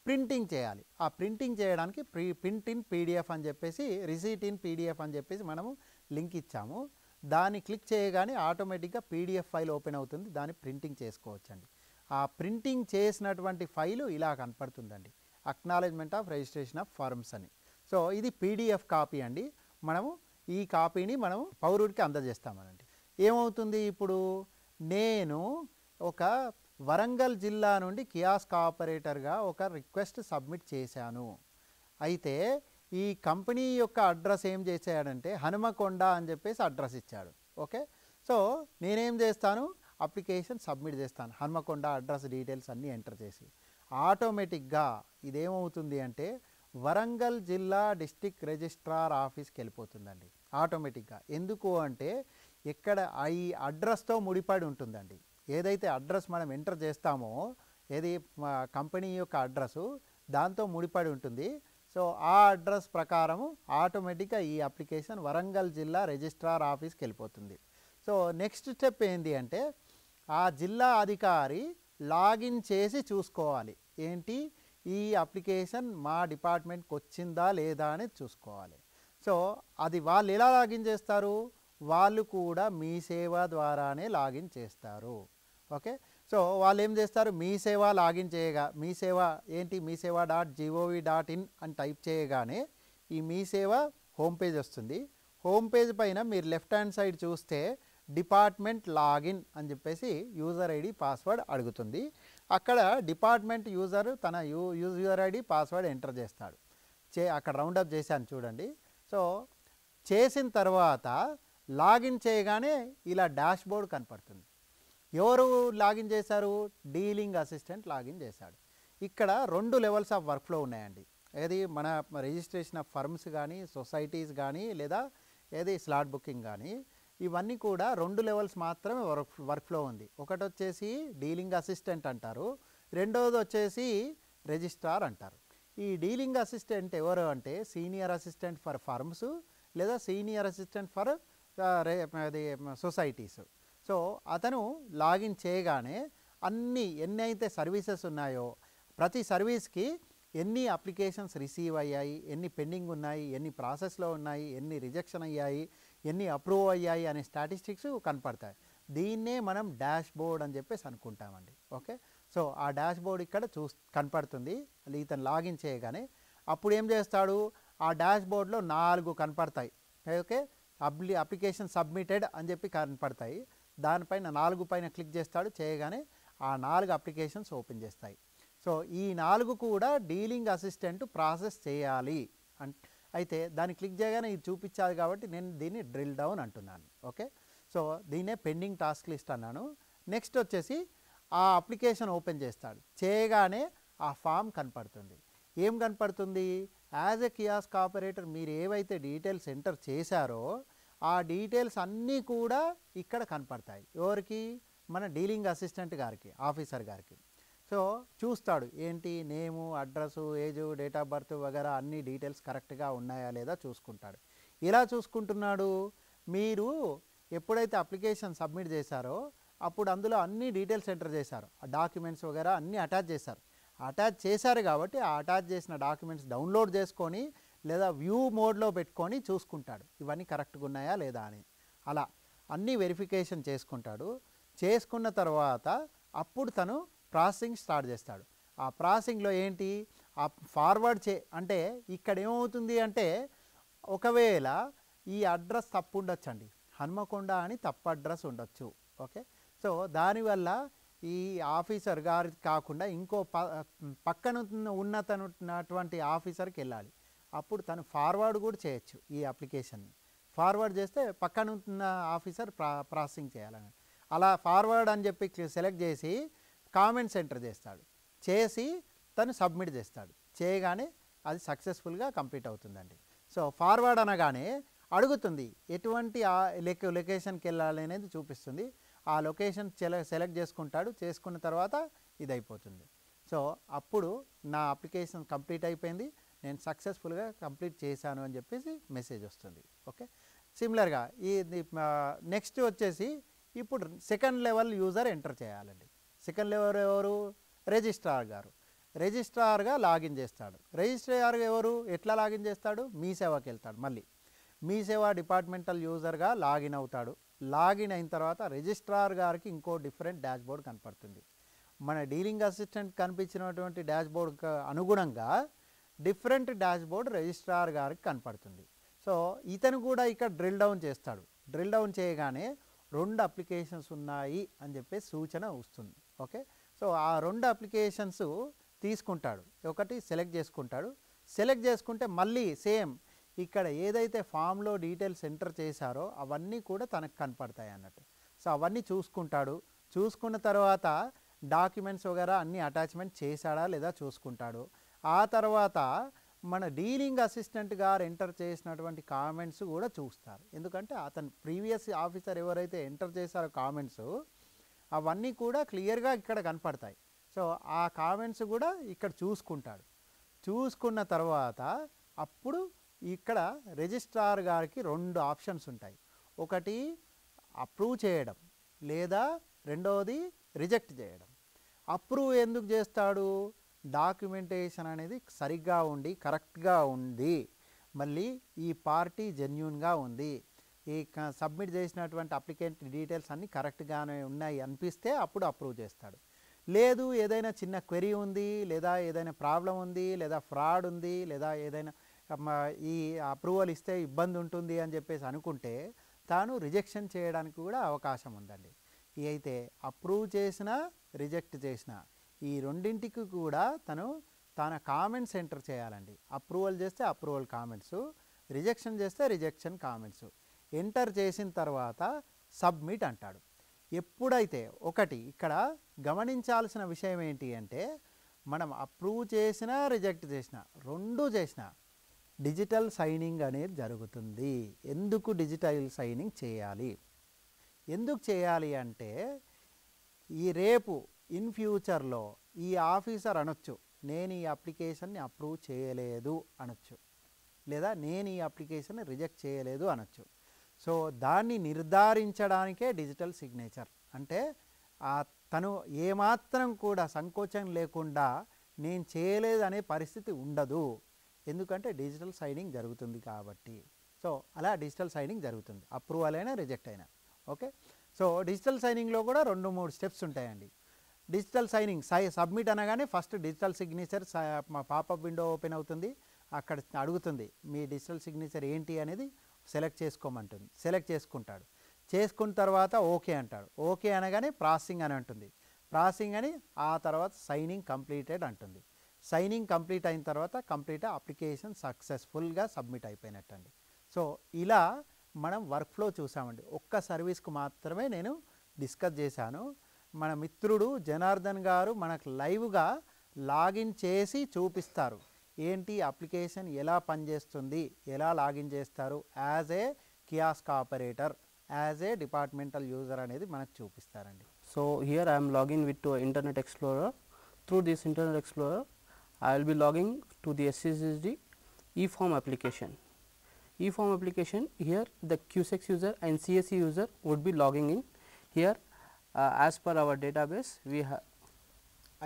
ప్రింటింగ్ చేయాలి. ఆ ప్రింటింగ్ చేయడానికి ప్రింట్ ఇన్ పీడిఎఫ్ అని చెప్పేసి, రిసీట్ ఇన్ పీడిఎఫ్ అని చెప్పేసి మనము లింక్ ఇచ్చాము. దాన్ని క్లిక్ చేయగానే ఆటోమేటిక్గా పీడిఎఫ్ ఫైల్ ఓపెన్ అవుతుంది, దాన్ని ప్రింటింగ్ చేసుకోవచ్చండి. ఆ ప్రింటింగ్ చేసినటువంటి ఫైలు ఇలా కనపడుతుందండి, acknowledgement of registration of firms అని. సో ఇది పీడిఎఫ్ కాపీ అండి. మనము ఈ కాపీని మనము పౌరుడికి అందజేస్తామనండి. ఏమవుతుంది, ఇప్పుడు నేను ఒక వరంగల్ జిల్లా నుండి కియాస్క్ ఆపరేటర్గా ఒక రిక్వెస్ట్ సబ్మిట్ చేశాను. అయితే ఈ కంపెనీ యొక్క అడ్రస్ ఏం చేశాడంటే హనుమకొండ అని చెప్పేసి అడ్రస్ ఇచ్చాడు. ఓకే, సో నేనేం చేస్తాను, అప్లికేషన్ సబ్మిట్ చేస్తాను, హనుమకొండ అడ్రస్ డీటెయిల్స్ అన్నీ ఎంటర్ చేసి. ఆటోమేటిక్గా ఇదేమవుతుంది అంటే వరంగల్ జిల్లా డిస్ట్రిక్ట్ రిజిస్ట్రార్ ఆఫీస్కి వెళ్ళిపోతుందండి ఆటోమేటిక్గా. ఎందుకు అంటే ఇక్కడ ఈ అడ్రస్తో ముడిపడి ఉంటుందండి. ఏదైతే అడ్రస్ మనం ఎంటర్ చేస్తామో, ఏది కంపెనీ యొక్క అడ్రస్సు, దాంతో ముడిపడి ఉంటుంది. సో ఆ అడ్రస్ ప్రకారము ఆటోమేటిక్గా ఈ అప్లికేషన్ వరంగల్ జిల్లా రిజిస్ట్రార్ ఆఫీస్కి వెళ్ళిపోతుంది. సో నెక్స్ట్ స్టెప్ ఏంటి అంటే ఆ జిల్లా అధికారి లాగిన్ చేసి చూసుకోవాలి, ఏంటి ఈ అప్లికేషన్ మా డిపార్ట్మెంట్కి వచ్చిందా లేదా అని చూసుకోవాలి. సో అది వాళ్ళు ఎలా లాగిన్ చేస్తారు, వాళ్ళు కూడా మీ సేవ ద్వారానే లాగిన్ చేస్తారు. ఓకే, సో వాళ్ళు ఏం చేస్తారు, మీ సేవ లాగిన్ చేయగా, మీ సేవ ఏంటి, మీ సేవ .gov.in అని టైప్ చేయగానే ఈ మీ సేవ హోమ్ పేజ్ వస్తుంది. హోమ్ పేజ్ పైన మీరు లెఫ్ట్ హ్యాండ్ సైడ్ చూస్తే డిపార్ట్మెంట్ లాగిన్ అని చెప్పేసి యూజర్ ఐడి పాస్వర్డ్ అడుగుతుంది. అక్కడ డిపార్ట్మెంట్ యూజర్ తన యూజర్ ఐడి పాస్వర్డ్ ఎంటర్ చేస్తాడు. అక్కడ రౌండప్ చేశాను చూడండి. సో చేసిన తర్వాత లాగిన్ చేయగానే ఇలా డాష్ బోర్డ్ కనపడుతుంది. ఎవరు లాగిన్ చేశారు, డీలింగ్ అసిస్టెంట్ లాగిన్ చేశాడు. ఇక్కడ 2 లెవెల్స్ ఆఫ్ వర్క్ ఫ్లో ఉన్నాయండి. ఏది మన రిజిస్ట్రేషన్ ఆఫ్ ఫర్మ్స్ కానీ, సొసైటీస్ కానీ, లేదా ఏది స్లాట్ బుకింగ్ కానీ, ఇవన్నీ కూడా 2 లెవెల్స్ మాత్రమే వర్క్ ఫ్లో ఉంది. ఒకటి వచ్చేసి డీలింగ్ అసిస్టెంట్ అంటారు, రెండోది వచ్చేసి రిజిస్ట్రార్ అంటారు. ఈ డీలింగ్ అసిస్టెంట్ ఎవరు అంటే సీనియర్ అసిస్టెంట్ ఫర్ ఫర్మ్స్ లేదా సీనియర్ అసిస్టెంట్ ఫర్ అది సొసైటీస్. సో అతను లాగిన్ చేయగానే ఎన్ని అయితే సర్వీసెస్ ఉన్నాయో ప్రతి సర్వీస్కి ఎన్ని అప్లికేషన్స్ రిసీవ్ అయ్యాయి, ఎన్ని పెండింగ్ ఉన్నాయి, ఎన్ని ప్రాసెస్లో ఉన్నాయి, ఎన్ని రిజెక్షన్ అయ్యాయి, ఎన్ని అప్రూవ్ అయ్యాయి అనే స్టాటిస్టిక్స్ కనపడతాయి. దీన్నే మనం డాష్ బోర్డ్ అని చెప్పేసి అనుకుంటామండి. ఓకే, సో ఆ డాష్ బోర్డ్ ఇక్కడ కనపడుతుంది ఇతను లాగిన్ చేయగానే. అప్పుడు ఏం చేస్తాడు, ఆ డాష్ బోర్డ్లో 4 కనపడతాయి. ఓకే, అప్లికేషన్ సబ్మిటెడ్ అని చెప్పి కనపడతాయి. దానిపైన 4 పైన క్లిక్ చేస్తాడు, చేయగానే ఆ 4 అప్లికేషన్స్ ఓపెన్ చేస్తాయి. సో ఈ 4 కూడా డీలింగ్ అసిస్టెంట్ ప్రాసెస్ చేయాలి. అయితే దాన్ని క్లిక్ చేయగానే ఇది చూపించాలి కాబట్టి నేను దీన్ని డ్రిల్ డౌన్ అంటున్నాను. ఓకే, సో దీన్నే పెండింగ్ టాస్క్ లిస్ట్ అన్నాను. నెక్స్ట్ వచ్చేసి ఆ అప్లికేషన్ ఓపెన్ చేస్తాడు, చేయగానే ఆ ఫామ్ కనపడుతుంది. ఏం కనపడుతుంది, యాజ్ ఎ కియాస్క్ ఆపరేటర్ మీరు ఏవైతే డీటెయిల్స్ ఎంటర్ చేశారో ఆ డీటెయిల్స్ అన్నీ కూడా ఇక్కడ కనపడతాయి. ఎవరికి, మన డీలింగ్ అసిస్టెంట్ గారికి, ఆఫీసర్ గారికి. సో చూస్తాడు ఏంటి, name, address, age, date of birth వగేరా అన్ని డీటెయిల్స్ కరెక్ట్గా ఉన్నాయా లేదా చూసుకుంటాడు. ఇలా చూసుకుంటున్నాడు, మీరు ఎప్పుడైతే అప్లికేషన్ సబ్మిట్ చేశారో అప్పుడు అందులో అన్ని డీటెయిల్స్ ఎంటర్ చేశారు, ఆ డాక్యుమెంట్స్ వగేరా అన్నీ అటాచ్ చేశారు. అటాచ్ చేశారు కాబట్టి ఆ అటాచ్ చేసిన డాక్యుమెంట్స్ డౌన్లోడ్ చేసుకొని లేదా వ్యూ మోడ్లో పెట్టుకొని చూసుకుంటాడు ఇవన్నీ కరెక్ట్గా ఉన్నాయా లేదా అని. అలా అన్నీ వెరిఫికేషన్ చేసుకుంటాడు. చేసుకున్న తర్వాత అప్పుడు తను ప్రాసెసింగ్ స్టార్ట్ చేస్తాడు. ఆ ప్రాసెసింగ్లో ఏంటి, ఆ ఫార్వర్డ్ అంటే ఇక్కడ ఏమవుతుంది అంటే ఒకవేళ ఈ అడ్రస్ తప్పు ఉండొచ్చండి, హన్మకొండ అని తప్పు అడ్రస్ ఉండొచ్చు. ఓకే, సో దానివల్ల ఈ ఆఫీసర్ గారికి కాకుండా ఇంకో పక్కన ఉన్నటువంటి ఆఫీసర్కి వెళ్ళాలి. అప్పుడు తను ఫార్వర్డ్ కూడా చేయొచ్చు ఈ అప్లికేషన్ని. ఫార్వర్డ్ చేస్తే పక్కన ఉన్న ఆఫీసర్ ప్రాసెసింగ్ చేయాలని. అలా ఫార్వర్డ్ అని చెప్పి సెలెక్ట్ చేసి కామెంట్స్ ఎంటర్ చేస్తాడు, చేసి తను సబ్మిట్ చేస్తాడు. చేయగానే అది సక్సెస్ఫుల్గా కంప్లీట్ అవుతుందండి. సో ఫార్వర్డ్ అనగానే అడుగుతుంది ఎటువంటి లొకేషన్కి వెళ్ళాలి అనేది చూపిస్తుంది. ఆ లొకేషన్ సెలెక్ట్ చేసుకుంటాడు, చేసుకున్న తర్వాత ఇది అయిపోతుంది. సో అప్పుడు నా అప్లికేషన్ కంప్లీట్ అయిపోయింది, నేను సక్సెస్ఫుల్గా కంప్లీట్ చేశాను అని చెప్పేసి మెసేజ్ వస్తుంది. ఓకే, సిమిలర్గా ఈ నెక్స్ట్ వచ్చేసి ఇప్పుడు సెకండ్ లెవెల్ యూజర్ ఎంటర్ చేయాలండి. సెకండ్ లెవెల్ ఎవరు, రిజిస్ట్రార్ గారు. రిజిస్ట్రార్గా లాగిన్ చేస్తాడు. రిజిస్ట్రార్ ఎవరు, ఎట్లా లాగిన్ చేస్తాడు, మీ సేవకి వెళ్తాడు. మళ్ళీ మీ సేవ డిపార్ట్మెంటల్ యూజర్గా లాగిన్ అవుతాడు. లాగిన్ అయిన తర్వాత రిజిస్ట్రార్ గారికి ఇంకో డిఫరెంట్ డాష్ బోర్డ్ కనపడుతుంది. మన డీలింగ్ అసిస్టెంట్ కనిపించినటువంటి డాష్ బోర్డ్కి అనుగుణంగా డిఫరెంట్ డాష్ బోర్డ్ రిజిస్ట్రార్ గారికి కనపడుతుంది. సో ఇతను కూడా ఇక్కడ డ్రిల్ డౌన్ చేస్తాడు. డ్రిల్ డౌన్ చేయగానే 2 అప్లికేషన్స్ ఉన్నాయి అని చెప్పేసి సూచన వస్తుంది. ఓకే, సో ఆ 2 అప్లికేషన్స్ తీసుకుంటాడు, ఒకటి సెలెక్ట్ చేసుకుంటాడు. సెలెక్ట్ చేసుకుంటే మళ్ళీ సేమ్ ఇక్కడ ఏదైతే ఫామ్లో డీటెయిల్స్ ఎంటర్ చేశారో అవన్నీ కూడా తనకు కనపడతాయి అన్నట్టు. సో అవన్నీ చూసుకుంటాడు. చూసుకున్న తర్వాత డాక్యుమెంట్స్ వగేరా అన్ని అటాచ్మెంట్ చేశాడా లేదా చూసుకుంటాడు. ఆ తర్వాత మన డీలింగ్ అసిస్టెంట్ గారు ఎంటర్ చేసినటువంటి కామెంట్స్ కూడా చూస్తారు. ఎందుకంటే అతను ప్రీవియస్ ఆఫీసర్ ఎవరైతే ఎంటర్ చేశారో కామెంట్స్ అవన్నీ కూడా క్లియర్గా ఇక్కడ కనపడతాయి. సో ఆ కామెంట్స్ కూడా ఇక్కడ చూసుకుంటాడు. చూసుకున్న తర్వాత అప్పుడు ఇక్కడ రిజిస్ట్రార్ గారికి 2 ఆప్షన్స్ ఉంటాయి. ఒకటి అప్రూవ్ చేయడం లేదా రెండవది రిజెక్ట్ చేయడం. అప్రూవ్ ఎందుకు చేస్తాడు, డాక్యుమెంటేషన్ అనేది సరిగ్గా ఉండి కరెక్ట్గా ఉంది, మళ్ళీ ఈ పార్టీ జెన్యూన్గా ఉంది, ఈ సబ్మిట్ చేసినటువంటి అప్లికెంట్ డీటెయిల్స్ అన్నీ కరెక్ట్గానే ఉన్నాయి అనిపిస్తే అప్పుడు అప్రూవ్ చేస్తాడు. లేదు ఏదైనా చిన్న క్వెరీ ఉంది, లేదా ఏదైనా ప్రాబ్లం ఉంది, లేదా ఫ్రాడ్ ఉంది, లేదా ఏదైనా ఈ అప్రూవల్ ఇస్తే ఇబ్బంది ఉంటుంది అని చెప్పేసి అనుకుంటే తాను రిజెక్షన్ చేయడానికి కూడా అవకాశం ఉందండి. అయితే అప్రూవ్ చేసినా రిజెక్ట్ చేసినా ఈ రెండింటికి కూడా తన కామెంట్స్ ఎంటర్ చేయాలండి. అప్రూవల్ చేస్తే అప్రూవల్ కామెంట్స్, రిజెక్షన్ చేస్తే రిజెక్షన్ కామెంట్స్ ఎంటర్ చేసిన తర్వాత సబ్మిట్ అంటాడు. ఎప్పుడైతే ఒకటి ఇక్కడ గమనించాల్సిన విషయం ఏంటి అంటే మనం అప్రూవ్ చేసినా రిజెక్ట్ చేసినా రెండు చేసినా డిజిటల్ సైనింగ్ అనేది జరుగుతుంది. ఎందుకు డిజిటల్ సైనింగ్ చేయాలి, ఎందుకు చేయాలి అంటే ఈ రేపు ఇన్ ఫ్యూచర్లో ఈ ఆఫీసర్ అనొచ్చు నేను ఈ అప్లికేషన్ని అప్రూవ్ చేయలేదు అనొచ్చు, లేదా నేను ఈ అప్లికేషన్ని రిజెక్ట్ చేయలేదు అనొచ్చు. సో దాన్ని నిర్ధారించడానికే డిజిటల్ సిగ్నేచర్ అంటే తను ఏమాత్రం కూడా సంకోచం లేకుండా నేను చేయలేదు అనే పరిస్థితి ఉండదు, ఎందుకంటే డిజిటల్ సైనింగ్ జరుగుతుంది కాబట్టి. సో అలా డిజిటల్ సైనింగ్ జరుగుతుంది, అప్రూవల్ అయినా రిజెక్ట్ అయినా. ఓకే, సో డిజిటల్ సైనింగ్లో కూడా 2-3 స్టెప్స్ ఉంటాయండి. డిజిటల్ సైనింగ్ సబ్మిట్ అనగానే first digital signature popup window open అవుతుంది. అక్కడ అడుగుతుంది మీ డిజిటల్ సిగ్నేచర్ ఏంటి అనేది సెలెక్ట్ చేసుకోమంటుంది. సెలెక్ట్ చేసుకుంటాడు, చేసుకున్న తర్వాత ఓకే అంటాడు. ఓకే అనగానే ప్రాసెసింగ్ అని అంటుంది. ప్రాసెసింగ్ అని ఆ తర్వాత సైనింగ్ కంప్లీటెడ్ అంటుంది. సైనింగ్ కంప్లీట్ అయిన తర్వాత కంప్లీట్ అప్లికేషన్ సక్సెస్ఫుల్గా సబ్మిట్ అయిపోయినట్టండి. సో ఇలా మనం వర్క్ ఫ్లో చూసామండి. ఒక్క సర్వీస్కు మాత్రమే నేను డిస్కస్ చేశాను. మన మిత్రుడు జనార్దన్ గారు మనకు లైవ్గా లాగిన్ చేసి చూపిస్తారు ఏంటి అప్లికేషన్ ఎలా పనిచేస్తుంది, ఎలా లాగిన్ చేస్తారు as a kiosk operator, as a departmental user అనేది మనకు చూపిస్తారండి. So here I am logging with to Internet Explorer. Through this Internet Explorer I will be logging to the SCSD eForm application. eForm application, here the QSEX user and CSE user would be logging in. Here as per our database we have.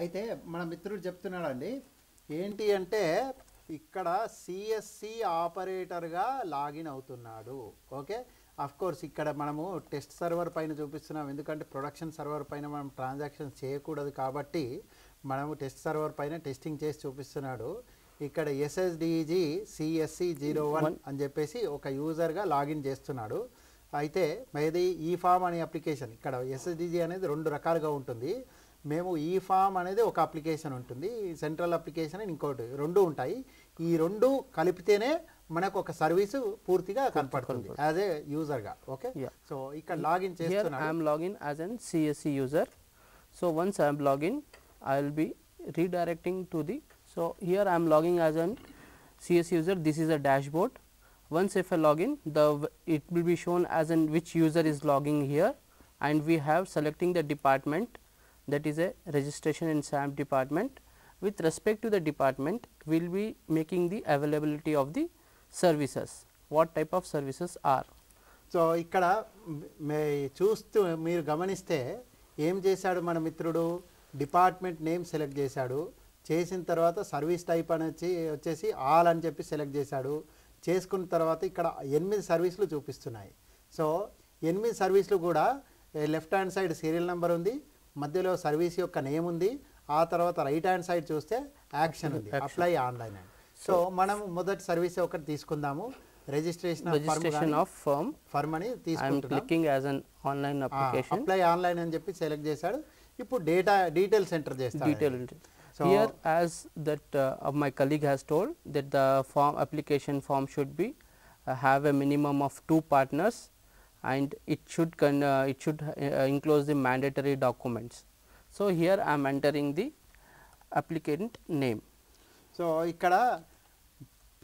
అయితే మన మిత్రుడు చెప్తున్నాడండి ఏంటి అంటే ఇక్కడ CSC ఆపరేటర్గా login అవుతున్నాడు. Okay, course ఇక్కడ మనము టెస్ట్ సర్వర్ పైన చూపిస్తున్నాం, ఎందుకంటే ప్రొడక్షన్ సర్వర్ పైన మనం ట్రాన్సాక్షన్ చేయకూడదు కాబట్టి మనము టెస్ట్ సర్వర్ పైన టెస్టింగ్ చేసి చూపిస్తున్నాడు. ఇక్కడ SSDG CSC 01 అని చెప్పేసి ఒక యూజర్గా లాగిన్ చేస్తున్నాడు. అయితే ఇది ఈఫామ్ అనే అప్లికేషన్, ఇక్కడ SSDG అనేది 2 రకాలుగా ఉంటుంది. మేము ఈఫామ్ అనేది ఒక అప్లికేషన్ ఉంటుంది, సెంట్రల్ అప్లికేషన్ ఇంకోటి, 2 ఉంటాయి. ఈ 2 కలిపితేనే మనకు ఒక సర్వీసు పూర్తిగా కనపడుతుంది యాజ్ ఏ యూజర్గా. ఓకే, సో ఇక్కడ లాగిన్ చేస్తున్నాను. I am login as an CSE user. So once I am login I will be redirecting to the, so here I am logging as an CSE user. This is a dashboard. Once if I login, it will be shown as in which user is logging here, and we have selecting the department, that is a registration in SAMP department. With respect to the department we will be making the availability of the services, what type of services are. So ఇక్కడ చూస్తూ మీరు గమనిస్తే ఏం చేశాడు మన మిత్రుడు, department name select చేశాడు. చేసిన తర్వాత సర్వీస్ టైప్ అని వచ్చేసి ఆల్ అని చెప్పి సెలెక్ట్ చేశాడు. చేసుకున్న తర్వాత ఇక్కడ 8 సర్వీసులు చూపిస్తున్నాయి. సో 8 సర్వీసులు కూడా left hand side serial number ఉంది, మధ్యలో సర్వీస్ యొక్క నేమ్ ఉంది, ఆ తర్వాత రైట్ హ్యాండ్ సైడ్ చూస్తే యాక్షన్ ఉంది, అప్లై ఆన్లైన్ అని. సో మనం మొదటి సర్వీస్ ఒకటి తీసుకుందాము, రిజిస్ట్రేషన్ ఆఫ్ ఫర్మ్ అని తీసుకుంటున్నాం. Clicking as an online application, apply online అని చెప్పి సెలెక్ట్ చేశాడు. ఇప్పుడు డీటెయిల్స్ ఎంటర్ చేస్తాడు. Here as that my colleague has told that the application form should be have a minimum of 2 partners, and it should enclose the mandatory documents. So here I am entering the applicant name. So ikkada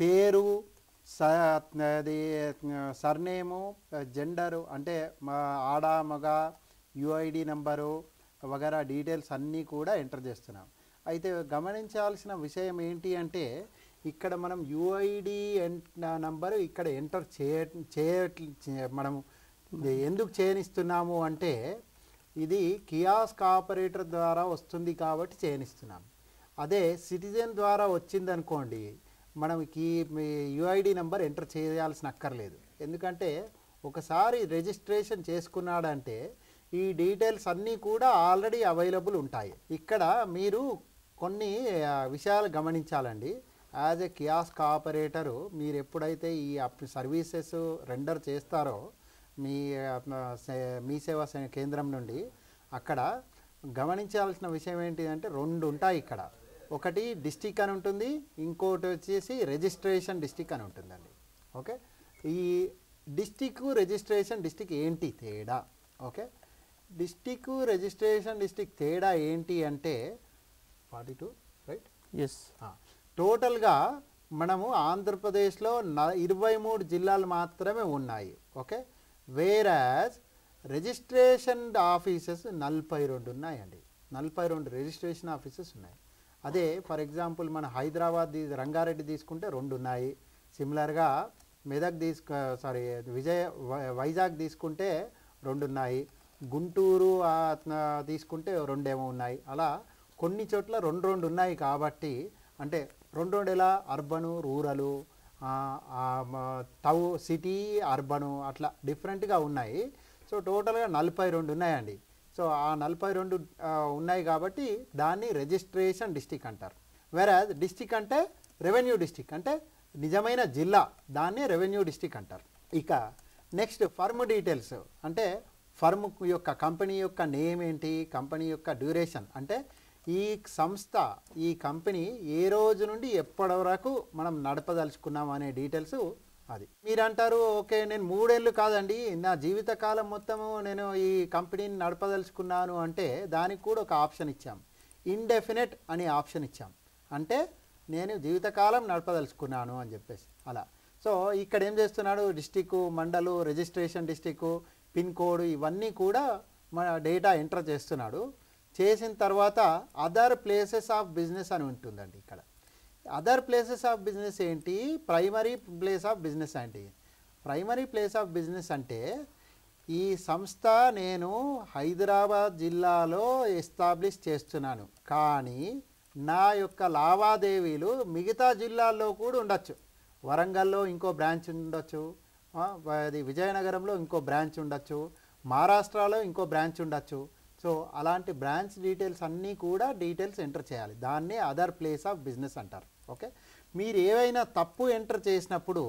peru surname gender అంటే ఆడా మగ UID number వగైరా details అన్నీ కూడా enter చేస్తున్నాం. అయితే గమనించాల్సిన విషయం ఏంటి అంటే ఇక్కడ మనం UID నంబరు ఇక్కడ ఎంటర్ మనము ఎందుకు చేయనిస్తున్నాము అంటే ఇది కియాస్క్ ఆపరేటర్ ద్వారా వస్తుంది కాబట్టి చేయనిస్తున్నాం. అదే సిటిజన్ ద్వారా వచ్చిందనుకోండి మనకి UID నంబర్ ఎంటర్ చేయాల్సిన అక్కర్లేదు, ఎందుకంటే ఒకసారి రిజిస్ట్రేషన్ చేసుకున్నాడంటే ఈ డీటెయిల్స్ అన్నీ కూడా ఆల్రెడీ అవైలబుల్ ఉంటాయి. ఇక్కడ మీరు కొన్ని విషయాలు గమనించాలండి. యాజ్ ఏ కియాస్క్ ఆపరేటరు మీరు ఎప్పుడైతే ఈ సర్వీసెస్ రెండర్ చేస్తారో మీ సేవా కేంద్రం నుండి, అక్కడ గమనించాల్సిన విషయం ఏంటిదంటే 2 ఉంటాయి ఇక్కడ. ఒకటి డిస్టిక్ అని ఉంటుంది, ఇంకోటి వచ్చేసి రిజిస్ట్రేషన్ డిస్టిక్ అని ఉంటుందండి. ఓకే, ఈ డిస్టిక్ రిజిస్ట్రేషన్ డిస్టిక్ ఏంటి తేడా? ఓకే, డిస్టిక్ రిజిస్ట్రేషన్ డిస్టిక్ తేడా ఏంటి అంటే 42 yes, టోటల్గా మనము ఆంధ్రప్రదేశ్లో 23 జిల్లాలు మాత్రమే ఉన్నాయి. ఓకే, వేరాజ్ రిజిస్ట్రేషన్ ఆఫీసెస్ 42 ఉన్నాయండి. 42 రిజిస్ట్రేషన్ ఆఫీసెస్ ఉన్నాయి. అదే ఫర్ ఎగ్జాంపుల్ మన హైదరాబాద్ రంగారెడ్డి తీసుకుంటే 2 ఉన్నాయి. సిమిలర్గా మెదక్ వైజాగ్ తీసుకుంటే 2 ఉన్నాయి. గుంటూరు తీసుకుంటే 2 ఏమో ఉన్నాయి. అలా కొన్ని చోట్ల 2 ఉన్నాయి. కాబట్టి అంటే 2 ఎలా అర్బను రూరలు సిటీ అర్బను అట్లా డిఫరెంట్గా ఉన్నాయి. సో టోటల్గా 42 ఉన్నాయండి. సో ఆ 42 ఉన్నాయి కాబట్టి దాన్ని రిజిస్ట్రేషన్ డిస్టిక్ అంటారు. వేరాజ్ డిస్టిక్ అంటే రెవెన్యూ డిస్టిక్, అంటే నిజమైన జిల్లా, దాన్ని రెవెన్యూ డిస్టిక్ అంటారు. ఇక నెక్స్ట్ ఫర్మ్ డీటెయిల్స్ అంటే ఫర్మ్ యొక్క కంపెనీ యొక్క నేమ్ ఏంటి, కంపెనీ యొక్క డ్యూరేషన్ అంటే ఈ సంస్థ ఈ కంపెనీ ఏ రోజు నుండి ఎప్పటి వరకు మనం నడపదలుచుకున్నాం అనే డీటెయిల్స్. అది మీరు అంటారు ఓకే నేను 3 ఏళ్ళు కాదండి నా జీవితకాలం మొత్తము నేను ఈ కంపెనీని నడపదలుచుకున్నాను అంటే దానికి కూడా ఒక ఆప్షన్ ఇచ్చాం, ఇండెఫినెట్ అనే ఆప్షన్ ఇచ్చాం. అంటే నేను జీవితకాలం నడపదలుచుకున్నాను అని చెప్పేసి అలా. సో ఇక్కడ ఏం చేస్తున్నాడు, డిస్టిక్, మండలు, రిజిస్ట్రేషన్ డిస్టిక్, పిన్ కోడ్ ఇవన్నీ కూడా మన డేటా ఎంటర్ చేస్తున్నాడు. చేసిన తర్వాత అదర్ ప్లేసెస్ ఆఫ్ బిజినెస్ అని ఉంటుందండి. ఇక్కడ అదర్ ప్లేసెస్ ఆఫ్ బిజినెస్ ఏంటి, ప్రైమరీ ప్లేస్ ఆఫ్ బిజినెస్ ఏంటి. ప్రైమరీ ప్లేస్ ఆఫ్ బిజినెస్ అంటే ఈ సంస్థ నేను హైదరాబాద్ జిల్లాలో ఎస్టాబ్లిష్ చేస్తున్నాను, కానీ నా యొక్క లావాదేవీలు మిగతా జిల్లాల్లో కూడా ఉండొచ్చు. వరంగల్లో ఇంకో బ్రాంచ్ ఉండొచ్చు, అది విజయనగరంలో ఇంకో బ్రాంచ్ ఉండొచ్చు, మహారాష్ట్రలో ఇంకో బ్రాంచ్ ఉండొచ్చు. సో అలాంటి బ్రాంచ్ డీటెయిల్స్ అన్నీ కూడా డీటెయిల్స్ ఎంటర్ చేయాలి. దాన్నే అదర్ ప్లేస్ ఆఫ్ బిజినెస్ అంటారు. ఓకే, మీరు ఏవైనా తప్పు ఎంటర్ చేసినప్పుడు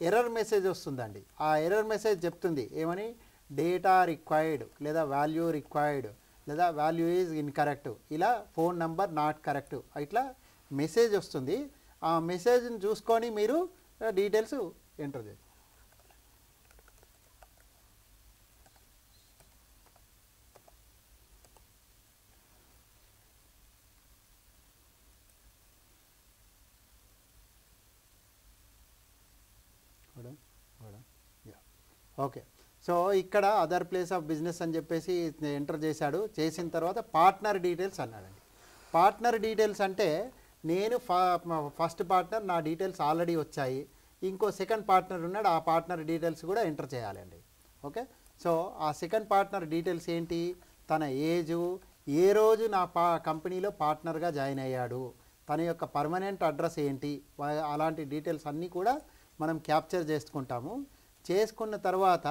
ఎర్రర్ మెసేజ్ వస్తుందండి. ఆ ఎర్రర్ మెసేజ్ చెప్తుంది ఏమని, డేటా రిక్వైర్డ్ లేదా వాల్యూ రిక్వైర్డ్ లేదా వాల్యూ ఈజ్ ఇన్కరెక్ట్, ఇలా ఫోన్ నంబర్ నాట్ కరెక్ట్, ఇట్లా మెసేజ్ వస్తుంది. ఆ మెసేజ్ని చూసుకొని మీరు డీటెయిల్స్ ఎంటర్ చేయండి. ఓకే, సో ఇక్కడ అదర్ ప్లేస్ ఆఫ్ బిజినెస్ అని చెప్పేసి ఎంటర్ చేశాడు. చేసిన తర్వాత పార్ట్నర్ డీటెయిల్స్ అన్నాడండి. పార్ట్నర్ డీటెయిల్స్ అంటే నేను ఫస్ట్ పార్ట్నర్ నా డీటెయిల్స్ ఆల్రెడీ వచ్చాయి, ఇంకో సెకండ్ పార్ట్నర్ ఉన్నాడు, ఆ పార్ట్నర్ డీటెయిల్స్ కూడా ఎంటర్ చేయాలండి. ఓకే, సో ఆ సెకండ్ పార్ట్నర్ డీటెయిల్స్ ఏంటి, తన ఏజు, ఏ రోజు నా కంపెనీలో పార్ట్నర్గా జాయిన్ అయ్యాడు, తన యొక్క పర్మనెంట్ అడ్రస్ ఏంటి, అలాంటి డీటెయిల్స్ అన్నీ కూడా మనం క్యాప్చర్ చేసుకుంటాము. చేసుకున్న తర్వాత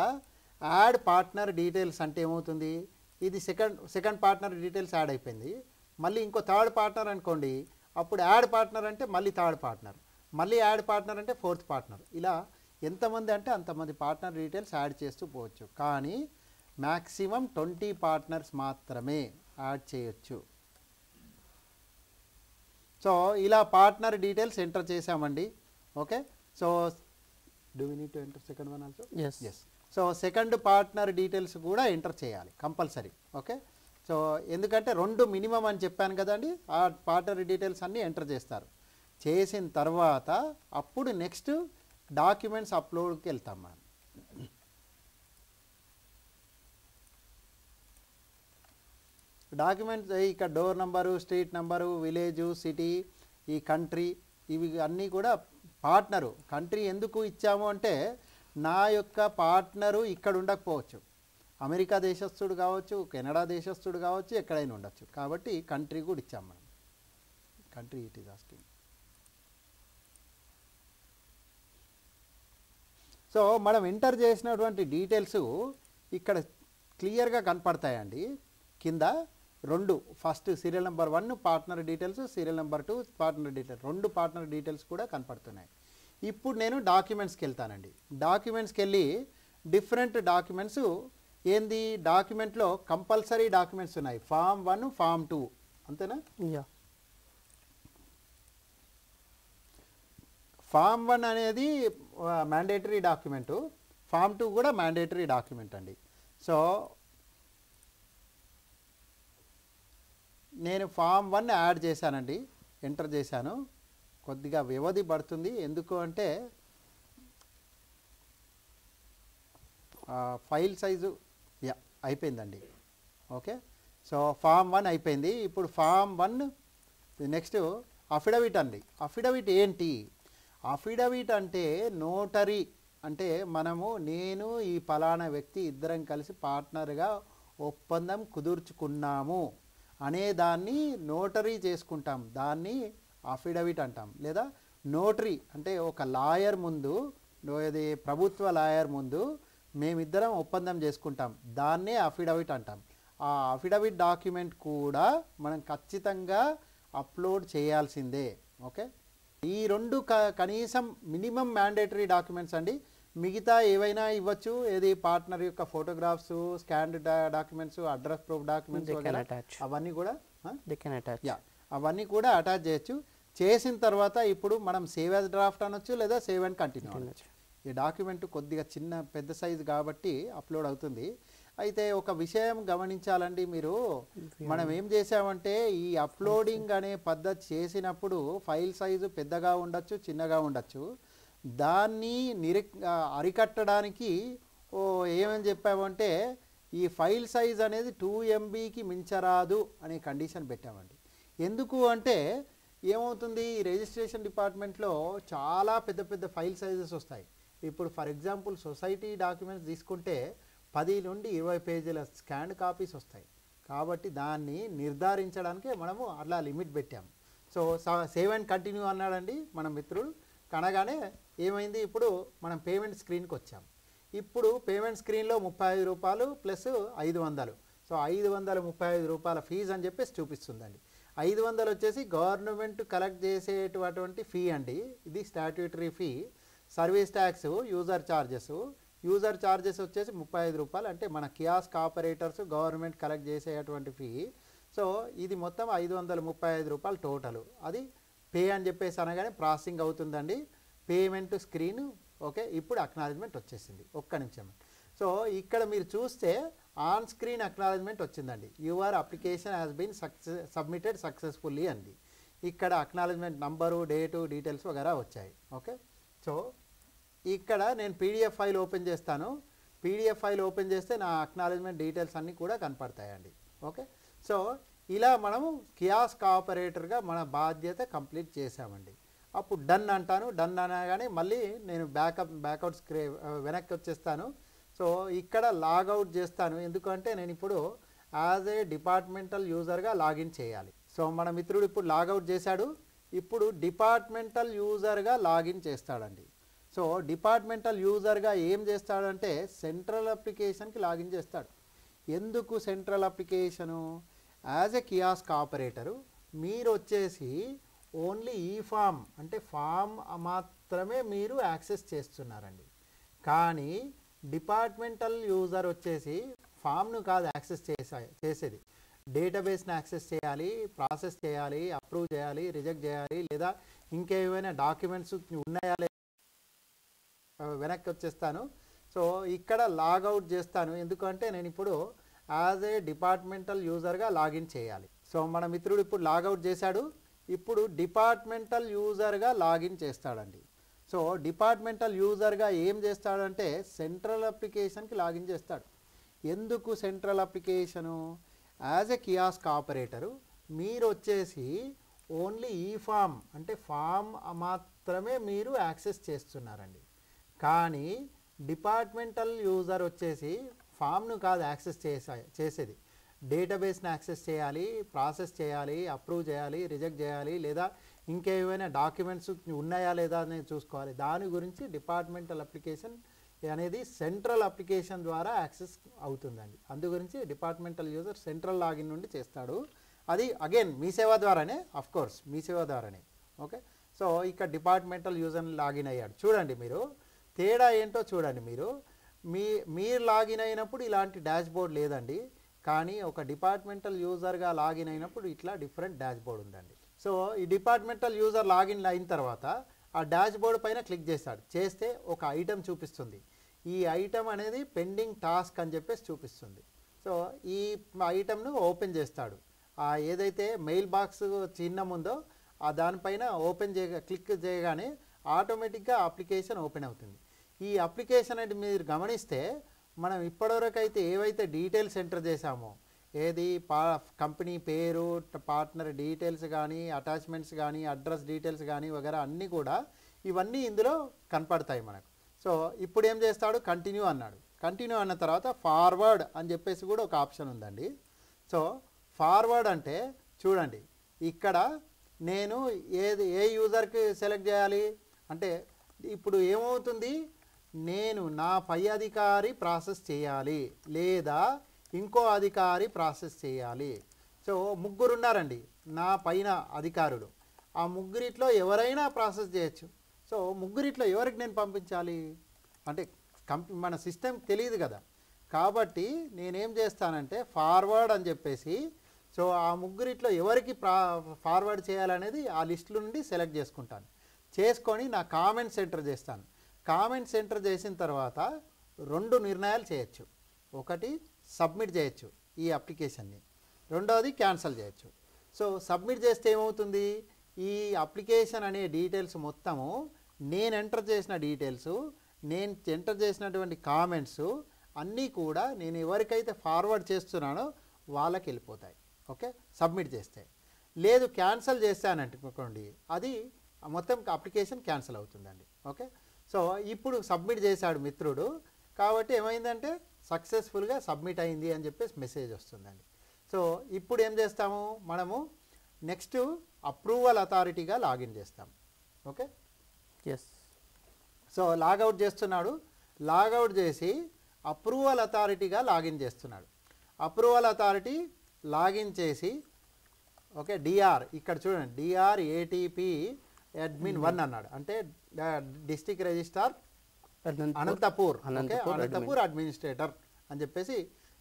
యాడ్ పార్ట్నర్ డీటెయిల్స్ అంటే ఏమవుతుంది, ఇది సెకండ్ పార్ట్నర్ డీటెయిల్స్ యాడ్ అయిపోయింది. మళ్ళీ ఇంకో థర్డ్ పార్ట్నర్ అనుకోండి, అప్పుడు యాడ్ పార్ట్నర్ అంటే మళ్ళీ థర్డ్ పార్ట్నర్, మళ్ళీ యాడ్ పార్ట్నర్ అంటే ఫోర్త్ పార్ట్నర్, ఇలా ఎంతమంది అంటే అంతమంది పార్ట్నర్ డీటెయిల్స్ యాడ్ చేస్తూ పోవచ్చు. కానీ మ్యాక్సిమం 20 పార్ట్నర్స్ మాత్రమే యాడ్ చేయొచ్చు. సో ఇలా పార్ట్నర్ డీటెయిల్స్ ఎంటర్ చేసామండి. Okay, so do we need to enter second one also? Yes. So second partner details కూడా ఎంటర్ చేయాలి కంపల్సరీ. ఓకే, సో ఎందుకంటే 2 మినిమం అని చెప్పాను కదండి, ఆ పార్ట్నర్ డీటెయిల్స్ అన్నీ ఎంటర్ చేస్తారు. చేసిన తర్వాత అప్పుడు నెక్స్ట్ డాక్యుమెంట్స్ అప్లోడ్కి వెళ్తాం మనం. డాక్యుమెంట్స్ ఇక్కడ door number, street number, village, city, ఈ కంట్రీ, ఇవి అన్నీ కూడా పార్ట్నరు. కంట్రీ ఎందుకు ఇచ్చాము అంటే నా యొక్క పార్ట్నరు ఇక్కడ ఉండకపోవచ్చు, అమెరికా దేశస్థుడు కావచ్చు, కెనడా దేశస్థుడు కావచ్చు, ఎక్కడైనా ఉండొచ్చు. కాబట్టి కంట్రీ కూడా ఇచ్చాము మనం. Country it is asking. So మనం ఎంటర్ చేసినటువంటి డీటెయిల్స్ ఇక్కడ క్లియర్గా కనపడతాయండి. కింద 2 first serial number 1 partner details, serial number 2 partner details, 2 partner details కూడా కనపడుతున్నాయి. ఇప్పుడు నేను డాక్యుమెంట్స్కి వెళ్తానండి. డాక్యుమెంట్స్కి వెళ్ళి డిఫరెంట్ డాక్యుమెంట్స్ ఏంది, డాక్యుమెంట్లో కంపల్సరీ డాక్యుమెంట్స్ ఉన్నాయి. ఫామ్ 1, ఫామ్ 2, అంతేనా? ఫామ్ 1 అనేది మ్యాండేటరీ డాక్యుమెంటు, ఫామ్ 2 కూడా మ్యాండేటరీ డాక్యుమెంట్ అండి. సో నేను ఫామ్ 1 యాడ్ చేశానండి. ఎంటర్ చేశాను. కొద్దిగా వ్యవధి పడుతుంది, ఎందుకు అంటే ఫైల్ సైజు అయిపోయిందండి. ఓకే, సో ఫామ్ 1 అయిపోయింది. ఇప్పుడు ఫామ్ 1 నెక్స్ట్ అఫిడవిట్ అండి. అఫిడవిట్ ఏంటి? అఫిడవిట్ అంటే నోటరీ, అంటే నేను ఈ పలానా వ్యక్తి ఇద్దరం కలిసి పార్ట్నర్గా ఒప్పందం కుదుర్చుకున్నాము అనే దాన్ని నోటరీ చేసుకుంటాం, దాన్ని అఫిడవిట్ అంటాం. లేదా నోటరీ అంటే ఒక లాయర్ ముందు, ఇది ప్రభుత్వ లాయర్ ముందు మేమిద్దరం ఒప్పందం చేసుకుంటాం, దాన్నే అఫిడవిట్ అంటాం. ఆ అఫిడవిట్ డాక్యుమెంట్ కూడా మనం ఖచ్చితంగా అప్లోడ్ చేయాల్సిందే. ఓకే, ఈ రెండు కనీసం మినిమం మ్యాండేటరీ డాక్యుమెంట్స్ అండి. మిగతా ఏవైనా ఇవ్వచ్చు, ఏది పార్ట్నర్ యొక్క photographs, scanned documents, address proof documents అవన్నీ కూడా అవన్నీ కూడా అటాచ్ చేయొచ్చు. చేసిన తర్వాత ఇప్పుడు మనం సేవ్ యాజ్ డ్రాఫ్ట్ అనొచ్చు, లేదా సేవ్ అండ్ కంటిన్యూ అనొచ్చు. ఈ డాక్యుమెంట్ కొద్దిగా పెద్ద సైజు కాబట్టి అప్లోడ్ అవుతుంది. అయితే ఒక విషయం గమనించాలండి మీరు, మనం ఏం చేసామంటే ఈ అప్లోడింగ్ అనే పద్ధతి చేసినప్పుడు ఫైల్ సైజు పెద్దగా ఉండొచ్చు, చిన్నగా ఉండొచ్చు. దాన్ని అరికట్టడానికి ఏమని చెప్పామంటే ఈ ఫైల్ సైజ్ అనేది 2 MBకి మించరాదు అనే కండిషన్ పెట్టామండి. ఎందుకు అంటే ఏమవుతుంది, ఈ రిజిస్ట్రేషన్ డిపార్ట్మెంట్లో చాలా పెద్ద పెద్ద ఫైల్ సైజెస్ వస్తాయి. ఇప్పుడు ఫర్ ఎగ్జాంపుల్ సొసైటీ డాక్యుమెంట్స్ తీసుకుంటే 10 నుండి 20 పేజీల స్కాన్ కాపీస్ వస్తాయి. కాబట్టి దాన్ని నిర్ధారించడానికి మనము అట్లా లిమిట్ పెట్టాము. సో సేవ్ అండ్ కంటిన్యూ అన్నాడండి మన మిత్రుడు. కనగానే ఏమైంది, ఇప్పుడు మనం పేమెంట్ స్క్రీన్కి వచ్చాం. ఇప్పుడు పేమెంట్ స్క్రీన్లో రూ. 35 ప్లస్ 500. సో 535 రూపాయల ఫీజు అని చెప్పేసి చూపిస్తుందండి. 500 వచ్చేసి గవర్నమెంట్ కలెక్ట్ చేసేటువంటి ఫీ అండి, ఇది statutory fee. Service tax, user charges వచ్చేసి 35 రూపాయలు, అంటే మన కియాస్క్ ఆపరేటర్స్ గవర్నమెంట్ కలెక్ట్ చేసేటువంటి ఫీ. సో ఇది మొత్తం 535 రూపాయలు టోటల్. అది పే అని చెప్పేసి అనగానే ప్రాసెసింగ్ అవుతుందండి. పేమెంట్ స్క్రీన్ ఓకే, ఇప్పుడు అక్నాలెడ్జ్మెంట్ వచ్చేసింది. ఒక్క నిమిషం. సో ఇక్కడ మీరు చూస్తే ఆన్ స్క్రీన్ అక్నాలెడ్జ్మెంట్ వచ్చిందండి. Your application has been submitted successfully అండి. ఇక్కడ అక్నాలెడ్జ్మెంట్ నంబరు, డేటు, డీటెయిల్స్ వగేరా వచ్చాయి. ఓకే, సో ఇక్కడ నేను పీడిఎఫ్ ఫైల్ ఓపెన్ చేస్తాను. పీడిఎఫ్ ఫైల్ ఓపెన్ చేస్తే నా అక్నాలెడ్జ్మెంట్ డీటెయిల్స్ అన్నీ కూడా కనపడతాయండి. ఓకే, సో ఇలా మనము కియాస్క్ ఆపరేటర్గా మన బాధ్యత కంప్లీట్ చేసామండి. అప్పుడు డన్ అంటాను. డన్ అనగానే మళ్ళీ నేను బ్యాకౌట్ వెనక్కి వచ్చేస్తాను. సో ఇక్కడ లాగౌట్ చేస్తాను, ఎందుకంటే నేను ఇప్పుడు యాజ్ ఏ డిపార్ట్మెంటల్ యూజర్గా లాగిన్ చేయాలి. సో మన మిత్రుడు ఇప్పుడు లాగౌట్ చేశాడు. ఇప్పుడు డిపార్ట్మెంటల్ యూజర్గా లాగిన్ చేస్తాడండి. సో డిపార్ట్మెంటల్ యూజర్గా ఏం చేస్తాడంటే సెంట్రల్ అప్లికేషన్కి లాగిన్ చేస్తాడు. ఎందుకు central application? As a kiosk operator మీరు వచ్చేసి ఓన్లీ ఈ ఫామ్, అంటే ఫామ్ మాత్రమే మీరు యాక్సెస్ చేస్తున్నారండి. కానీ డిపార్ట్మెంటల్ యూజర్ వచ్చేసి ఫామ్ను కాదు యాక్సెస్ చేసేది, డేటాబేస్ని యాక్సెస్ చేయాలి, ప్రాసెస్ చేయాలి, అప్రూవ్ చేయాలి, రిజెక్ట్ చేయాలి, లేదా ఇంకేమైనా డాక్యుమెంట్స్ ఉన్నాయా లేదా. వెనక్కి వచ్చేస్తాను. సో ఇక్కడ లాగౌట్ చేస్తాను, ఎందుకంటే నేను ఇప్పుడు యాజ్ ఏ డిపార్ట్మెంటల్ యూజర్గా లాగిన్ చేయాలి. సో మన మిత్రుడు ఇప్పుడు లాగౌట్ చేశాడు. ఇప్పుడు డిపార్ట్మెంటల్ యూజర్గా లాగిన్ చేస్తాడండి. సో డిపార్ట్మెంటల్ యూజర్గా ఏం చేస్తాడంటే సెంట్రల్ అప్లికేషన్కి లాగిన్ చేస్తాడు. ఎందుకు central application? As a kiosk operator మీరు వచ్చేసి ఓన్లీ ఈ ఫామ్, అంటే ఫామ్ మాత్రమే మీరు యాక్సెస్ చేస్తున్నారండి. కానీ డిపార్ట్మెంటల్ యూజర్ వచ్చేసి ఫామ్ను కాదు యాక్సెస్ చేసేది, డేటాబేస్ని యాక్సెస్ చేయాలి, ప్రాసెస్ చేయాలి, అప్రూవ్ చేయాలి, రిజెక్ట్ చేయాలి, లేదా ఇంకేమైనా డాక్యుమెంట్స్ ఉన్నాయా లేదా అనేది చూసుకోవాలి. దాని గురించి డిపార్ట్మెంటల్ అప్లికేషన్ అనేది సెంట్రల్ అప్లికేషన్ ద్వారా యాక్సెస్ అవుతుందండి. అందు గురించి డిపార్ట్మెంటల్ యూజర్ సెంట్రల్ లాగిన్ నుండి చేస్తాడు. అది అగైన్ మీ సేవ ద్వారానే, అఫ్కోర్స్ మీ సేవ ద్వారానే. ఓకే, సో ఇక్కడ డిపార్ట్మెంటల్ యూజర్ లాగిన్ అయ్యాడు. చూడండి మీరు తేడా ఏంటో చూడండి. మీరు లాగిన్ అయినప్పుడు ఇలాంటి డాష్ బోర్డ్ లేదండి. కానీ ఒక డిపార్ట్మెంటల్ యూజర్గా లాగిన్ అయినప్పుడు ఇట్లా డిఫరెంట్ డాష్ బోర్డ్ ఉందండి. సో ఈ డిపార్ట్మెంటల్ యూజర్ లాగిన్ అయిన తర్వాత ఆ డాష్ బోర్డ్ పైన క్లిక్ చేస్తాడు. చేస్తే ఒక ఐటెం చూపిస్తుంది. ఈ ఐటెం అనేది పెండింగ్ టాస్క్ అని చెప్పేసి చూపిస్తుంది. సో ఈ ఐటెంను ఓపెన్ చేస్తాడు. ఏదైతే మెయిల్ బాక్స్ చిహ్నం ఉందో దానిపైన క్లిక్ చేయగానే ఆటోమేటిక్గా అప్లికేషన్ ఓపెన్ అవుతుంది. ఈ అప్లికేషన్ అంటే మీరు గమనిస్తే మనం ఇప్పటివరకు అయితే ఏవైతే డీటెయిల్స్ ఎంటర్ చేసామో, ఏది కంపెనీ పేరు, పార్ట్నర్ డీటెయిల్స్ కానీ, అటాచ్మెంట్స్ కానీ, అడ్రస్ డీటెయిల్స్ కానీ వగేరా అన్నీ కూడా ఇవన్నీ ఇందులో కనపడతాయి మనకు. సో ఇప్పుడు ఏం చేస్తాడు, కంటిన్యూ అన్నాడు. కంటిన్యూ అన్న తర్వాత ఫార్వర్డ్ అని చెప్పేసి కూడా ఒక ఆప్షన్ ఉందండి. సో ఫార్వర్డ్ అంటే చూడండి, ఇక్కడ నేను ఏ యూజర్కి సెలెక్ట్ చేయాలి అంటే, ఇప్పుడు ఏమవుతుంది, నేను నా పై అధికారి ప్రాసెస్ చేయాలి లేదా ఇంకో అధికారి ప్రాసెస్ చేయాలి. సో ముగ్గురు ఉన్నారండి నా పైన అధికారులు, ఆ ముగ్గురిట్లో ఎవరైనా ప్రాసెస్ చేయొచ్చు. సో ముగ్గురిట్లో ఎవరికి నేను పంపించాలి అంటే మన సిస్టమ్ తెలియదు కదా. కాబట్టి నేనేం చేస్తానంటే ఫార్వర్డ్ అని చెప్పేసి, సో ఆ ముగ్గురిట్లో ఎవరికి ఫార్వర్డ్ చేయాలనేది ఆ లిస్ట్ నుండి సెలెక్ట్ చేసుకుంటాను. చేసుకొని నా కామెంట్స్ ఎంటర్ చేస్తాను. కామెంట్స్ ఎంటర్ చేసిన తర్వాత 2 నిర్ణయాలు చేయొచ్చు. ఒకటి సబ్మిట్ చేయొచ్చు ఈ అప్లికేషన్ని, రెండవది క్యాన్సిల్ చేయొచ్చు. సో సబ్మిట్ చేస్తే ఏమవుతుంది, ఈ అప్లికేషన్ అనే డీటెయిల్స్ మొత్తము నేను ఎంటర్ చేసిన డీటెయిల్స్, నేను ఎంటర్ చేసినటువంటి కామెంట్స్ అన్నీ కూడా నేను ఎవరికైతే ఫార్వర్డ్ చేస్తున్నానో వాళ్ళకి వెళ్ళిపోతాయి. ఓకే, సబ్మిట్ చేస్తే. లేదు క్యాన్సిల్ చేస్తానంటుకోండి, అది మొత్తం అప్లికేషన్ క్యాన్సిల్ అవుతుందండి. ఓకే, సో ఇప్పుడు సబ్మిట్ చేశాడు మిత్రుడు, కాబట్టి ఏమైందంటే సక్సెస్ఫుల్గా సబ్మిట్ అయింది అని చెప్పేసి మెసేజ్ వస్తుందండి. సో ఇప్పుడు ఏం చేస్తాము, మనము నెక్స్ట్ అప్రూవల్ అథారిటీగా లాగిన్ చేస్తాం. Okay, yes. సో లాగౌట్ చేస్తున్నాడు. లాగౌట్ చేసి అప్రూవల్ అథారిటీగా లాగిన్ చేస్తున్నాడు. అప్రూవల్ అథారిటీ లాగిన్ చేసి ఓకే డిఆర్, ఇక్కడ చూడండి డిఆర్ ఏటీపీ అడ్మిన్ 1 అన్నాడు, అంటే డిస్ట్రిక్ట్ రిజిస్ట్రార్ అనంతపూర్ అడ్మినిస్ట్రేటర్ అని చెప్పేసి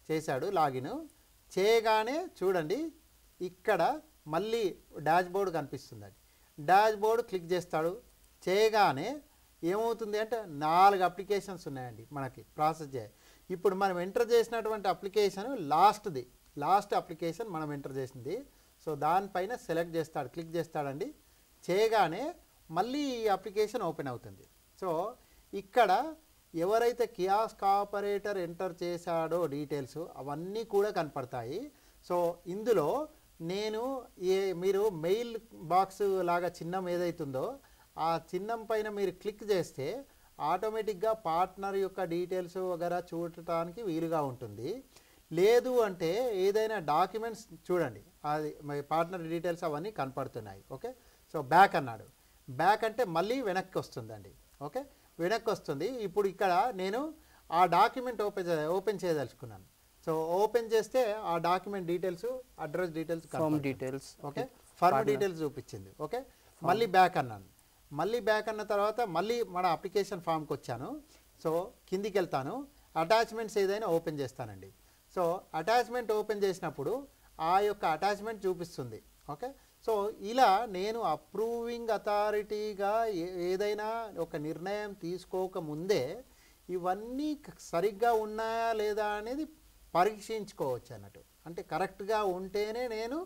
చేశాడు. లాగిన్ చేయగానే చూడండి ఇక్కడ మళ్ళీ డాష్ బోర్డు కనిపిస్తుందండి. డాష్ బోర్డు క్లిక్ చేస్తాడు. చేయగానే ఏమవుతుంది అంటే 4 అప్లికేషన్స్ ఉన్నాయండి మనకి ప్రాసెస్ చేయాలి. ఇప్పుడు మనం ఎంటర్ చేసినటువంటి అప్లికేషన్ లాస్ట్ అప్లికేషన్ మనం ఎంటర్ చేసింది. సో దానిపైన సెలెక్ట్ చేస్తాడు, క్లిక్ చేస్తాడండి. చేయగానే మళ్ళీ ఈ అప్లికేషన్ ఓపెన్ అవుతుంది. సో ఇక్కడ ఎవరైతే కియాస్క్ ఆపరేటర్ ఎంటర్ చేశాడో డీటెయిల్స్ అవన్నీ కూడా కనపడతాయి. సో ఇందులో నేను మీరు మెయిల్ బాక్స్ లాగా చిహ్నం ఏదైతుందో ఆ చిహ్నం పైన మీరు క్లిక్ చేస్తే ఆటోమేటిక్గా పార్ట్నర్ యొక్క డీటెయిల్స్ వగేరా చూడటానికి వీలుగా ఉంటుంది. లేదు అంటే ఏదైనా డాక్యుమెంట్స్ చూడండి, అది పార్ట్నర్ డీటెయిల్స్ అవన్నీ కనపడుతున్నాయి. ఓకే, సో బ్యాక్ అన్నాడు. బ్యాక్ అంటే మళ్ళీ వెనక్కి వస్తుందండి. ఓకే, వెనక్కి వస్తుంది. ఇప్పుడు ఇక్కడ నేను ఆ డాక్యుమెంట్ ఓపెన్ చేయదలుచుకున్నాను. సో ఓపెన్ చేస్తే ఆ document details, address details, form details, okay form details చూపించింది. ఓకే, మళ్ళీ బ్యాక్ అన్నాను. మళ్ళీ బ్యాక్ అన్న తర్వాత మళ్ళీ మన అప్లికేషన్ ఫామ్కి వచ్చాను. సో కిందికి వెళ్తాను, అటాచ్మెంట్స్ ఏదైనా ఓపెన్ చేస్తానండి. సో అటాచ్మెంట్ ఓపెన్ చేసినప్పుడు ఆ యొక్క అటాచ్మెంట్ చూపిస్తుంది. ఓకే, సో ఇలా నేను అప్రూవింగ్ అథారిటీగా ఏదైనా ఒక నిర్ణయం తీసుకోకముందే ఇవన్నీ సరిగ్గా ఉన్నాయా లేదా అనేది పరీక్షించుకోవచ్చు అన్నట్టు. అంటే కరెక్ట్గా ఉంటేనే నేను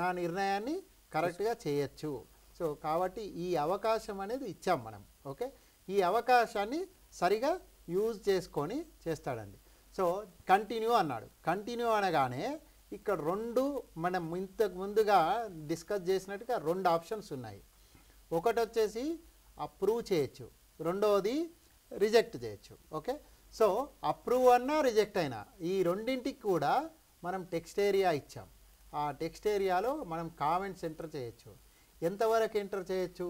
నా నిర్ణయాన్ని కరెక్ట్గా చేయొచ్చు. సో కాబట్టి ఈ అవకాశం అనేది ఇచ్చాం మనం. ఓకే, ఈ అవకాశాన్ని సరిగా యూజ్ చేసుకొని చేస్తాడండి. సో కంటిన్యూ అన్నాడు. కంటిన్యూ అనగానే ఇక్కడ 2 మనం ఇంతకు ముందుగా డిస్కస్ చేసినట్టుగా 2 ఆప్షన్స్ ఉన్నాయి. ఒకటి వచ్చేసి అప్రూవ్ చేయొచ్చు, రెండవది రిజెక్ట్ చేయొచ్చు. ఓకే, సో అప్రూవ్ అన్నా రిజెక్ట్ అయినా ఈ రెండింటికి కూడా మనం టెక్స్ట్ ఏరియా ఇచ్చాం. ఆ టెక్స్ట్ ఏరియాలో మనం కామెంట్స్ ఎంటర్ చేయొచ్చు. ఎంతవరకు ఎంటర్ చేయొచ్చు,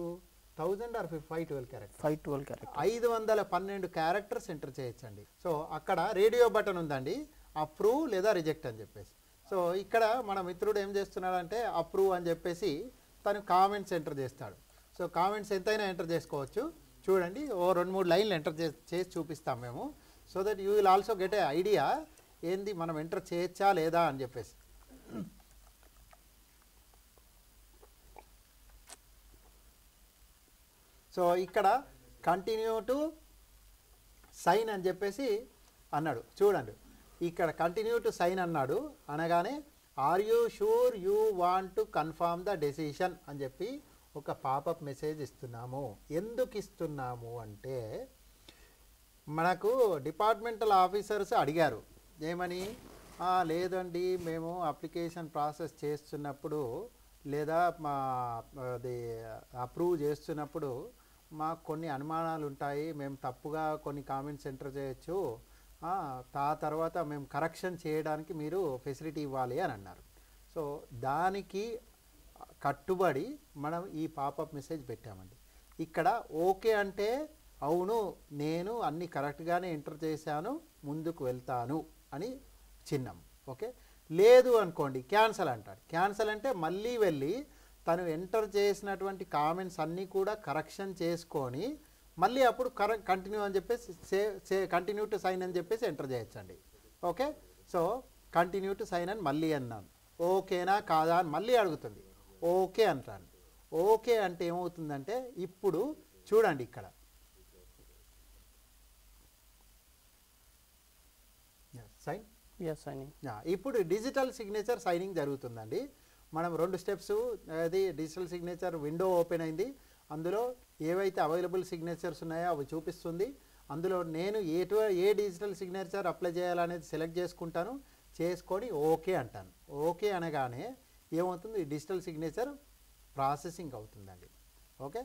1000 or 512 క్యారెక్టర్, 512 క్యారెక్టర్స్ ఎంటర్ చేయొచ్చండి. సో అక్కడ రేడియో బటన్ ఉందండి, అప్రూవ్ లేదా రిజెక్ట్ అని చెప్పేసి. సో ఇక్కడ మన మిత్రుడు ఏం చేస్తున్నాడంటే అప్రూవ్ అని చెప్పేసి తను కామెంట్స్ ఎంటర్ చేస్తాడు. సో కామెంట్స్ ఎంతైనా ఎంటర్ చేసుకోవచ్చు. చూడండి ఓ 2-3 లైన్లు ఎంటర్ చేసి చూపిస్తాం మేము. So that you will also get a idea ఏంది మనం ఎంటర్ చేయొచ్చా లేదా అని చెప్పేసి. సో ఇక్కడ కంటిన్యూ టు సైన్ అని చెప్పేసి అన్నాడు. చూడండి ఇక్కడ కంటిన్యూ టు సైన్ అన్నాడు. అనగానే are you sure you want to confirm the decision అని చెప్పి ఒక పాపప్ మెసేజ్ ఇస్తున్నాము. ఎందుకు ఇస్తున్నాము అంటే మనకు డిపార్ట్మెంటల్ ఆఫీసర్స్ అడిగారు ఏమని, లేదండి మేము అప్లికేషన్ ప్రాసెస్ చేస్తున్నప్పుడు లేదా మా అది అప్రూవ్ చేస్తున్నప్పుడు మాకు కొన్ని అనుమానాలు ఉంటాయి, మేము తప్పుగా కొన్ని కామెంట్స్ ఎంటర్ చేయొచ్చు, ఆ తర్వాత మేము కరెక్షన్ చేయడానికి మీరు ఫెసిలిటీ ఇవ్వాలి అని అన్నారు. సో దానికి కట్టుబడి మనం ఈ పాపప్ మెసేజ్ పెట్టామండి. ఇక్కడ ఓకే అంటే అవును నేను అన్ని కరెక్ట్గానే ఎంటర్ చేశాను, ముందుకు వెళ్తాను అని చిహ్నం. ఓకే, లేదు అనుకోండి క్యాన్సల్ అంటాడు. క్యాన్సల్ అంటే మళ్ళీ వెళ్ళి తను ఎంటర్ చేసినటువంటి కామెంట్స్ అన్నీ కూడా కరెక్షన్ చేసుకొని మళ్ళీ అప్పుడు కంటిన్యూ అని చెప్పేసి కంటిన్యూ టు సైన్ అని చెప్పేసి ఎంటర్ చేయొచ్చండి. Okay, so continue to sign అని మళ్ళీ అన్నాను. ఓకేనా కాదా అని మళ్ళీ అడుగుతుంది. ఓకే అంటాను. ఓకే అంటే ఏమవుతుందంటే ఇప్పుడు చూడండి ఇక్కడ సైన్ సైనింగ్. ఇప్పుడు డిజిటల్ సిగ్నేచర్ సైనింగ్ జరుగుతుందండి. మనం 2 స్టెప్స్, అది డిజిటల్ సిగ్నేచర్ విండో ఓపెన్ అయింది. అందులో ఏవైతే అవైలబుల్ సిగ్నేచర్స్ ఉన్నాయో అవి చూపిస్తుంది. అందులో నేను ఏ డిజిటల్ సిగ్నేచర్ అప్లై చేయాలనేది సెలెక్ట్ చేసుకుంటాను, చేసుకొని ఓకే అంటాను. ఓకే అనగానే ఏమవుతుంది, డిజిటల్ సిగ్నేచర్ ప్రాసెసింగ్ అవుతుందండి. ఓకే,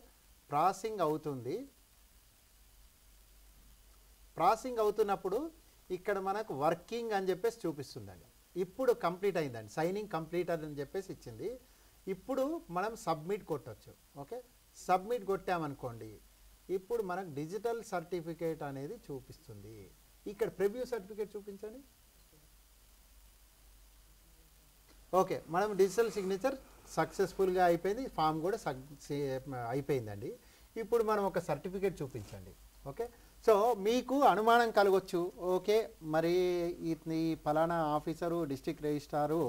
ప్రాసెసింగ్ అవుతుంది. ప్రాసెసింగ్ అవుతున్నప్పుడు ఇక్కడ మనకు వర్కింగ్ అని చెప్పేసి చూపిస్తుందండి. ఇప్పుడు కంప్లీట్ అయిందండి, సైనింగ్ కంప్లీట్ అని చెప్పేసి ఇచ్చింది. ఇప్పుడు మనం సబ్మిట్ కొట్టచ్చు. ఓకే, సబ్మిట్ కొట్టామనుకోండి ఇప్పుడు మనకు డిజిటల్ సర్టిఫికేట్ అనేది చూపిస్తుంది. ఇక్కడ ప్రివ్యూ సర్టిఫికేట్ చూపించండి. ఓకే, మనం డిజిటల్ సిగ్నేచర్ సక్సెస్ఫుల్గా అయిపోయింది, ఫామ్ కూడా అయిపోయిందండి. ఇప్పుడు మనం ఒక సర్టిఫికేట్ చూపించండి. ఓకే, సో మీకు అనుమానం కలగొచ్చు, ఓకే మరి ఈ ఫలానా ఆఫీసరు డిస్ట్రిక్ట్ రిజిస్ట్రారు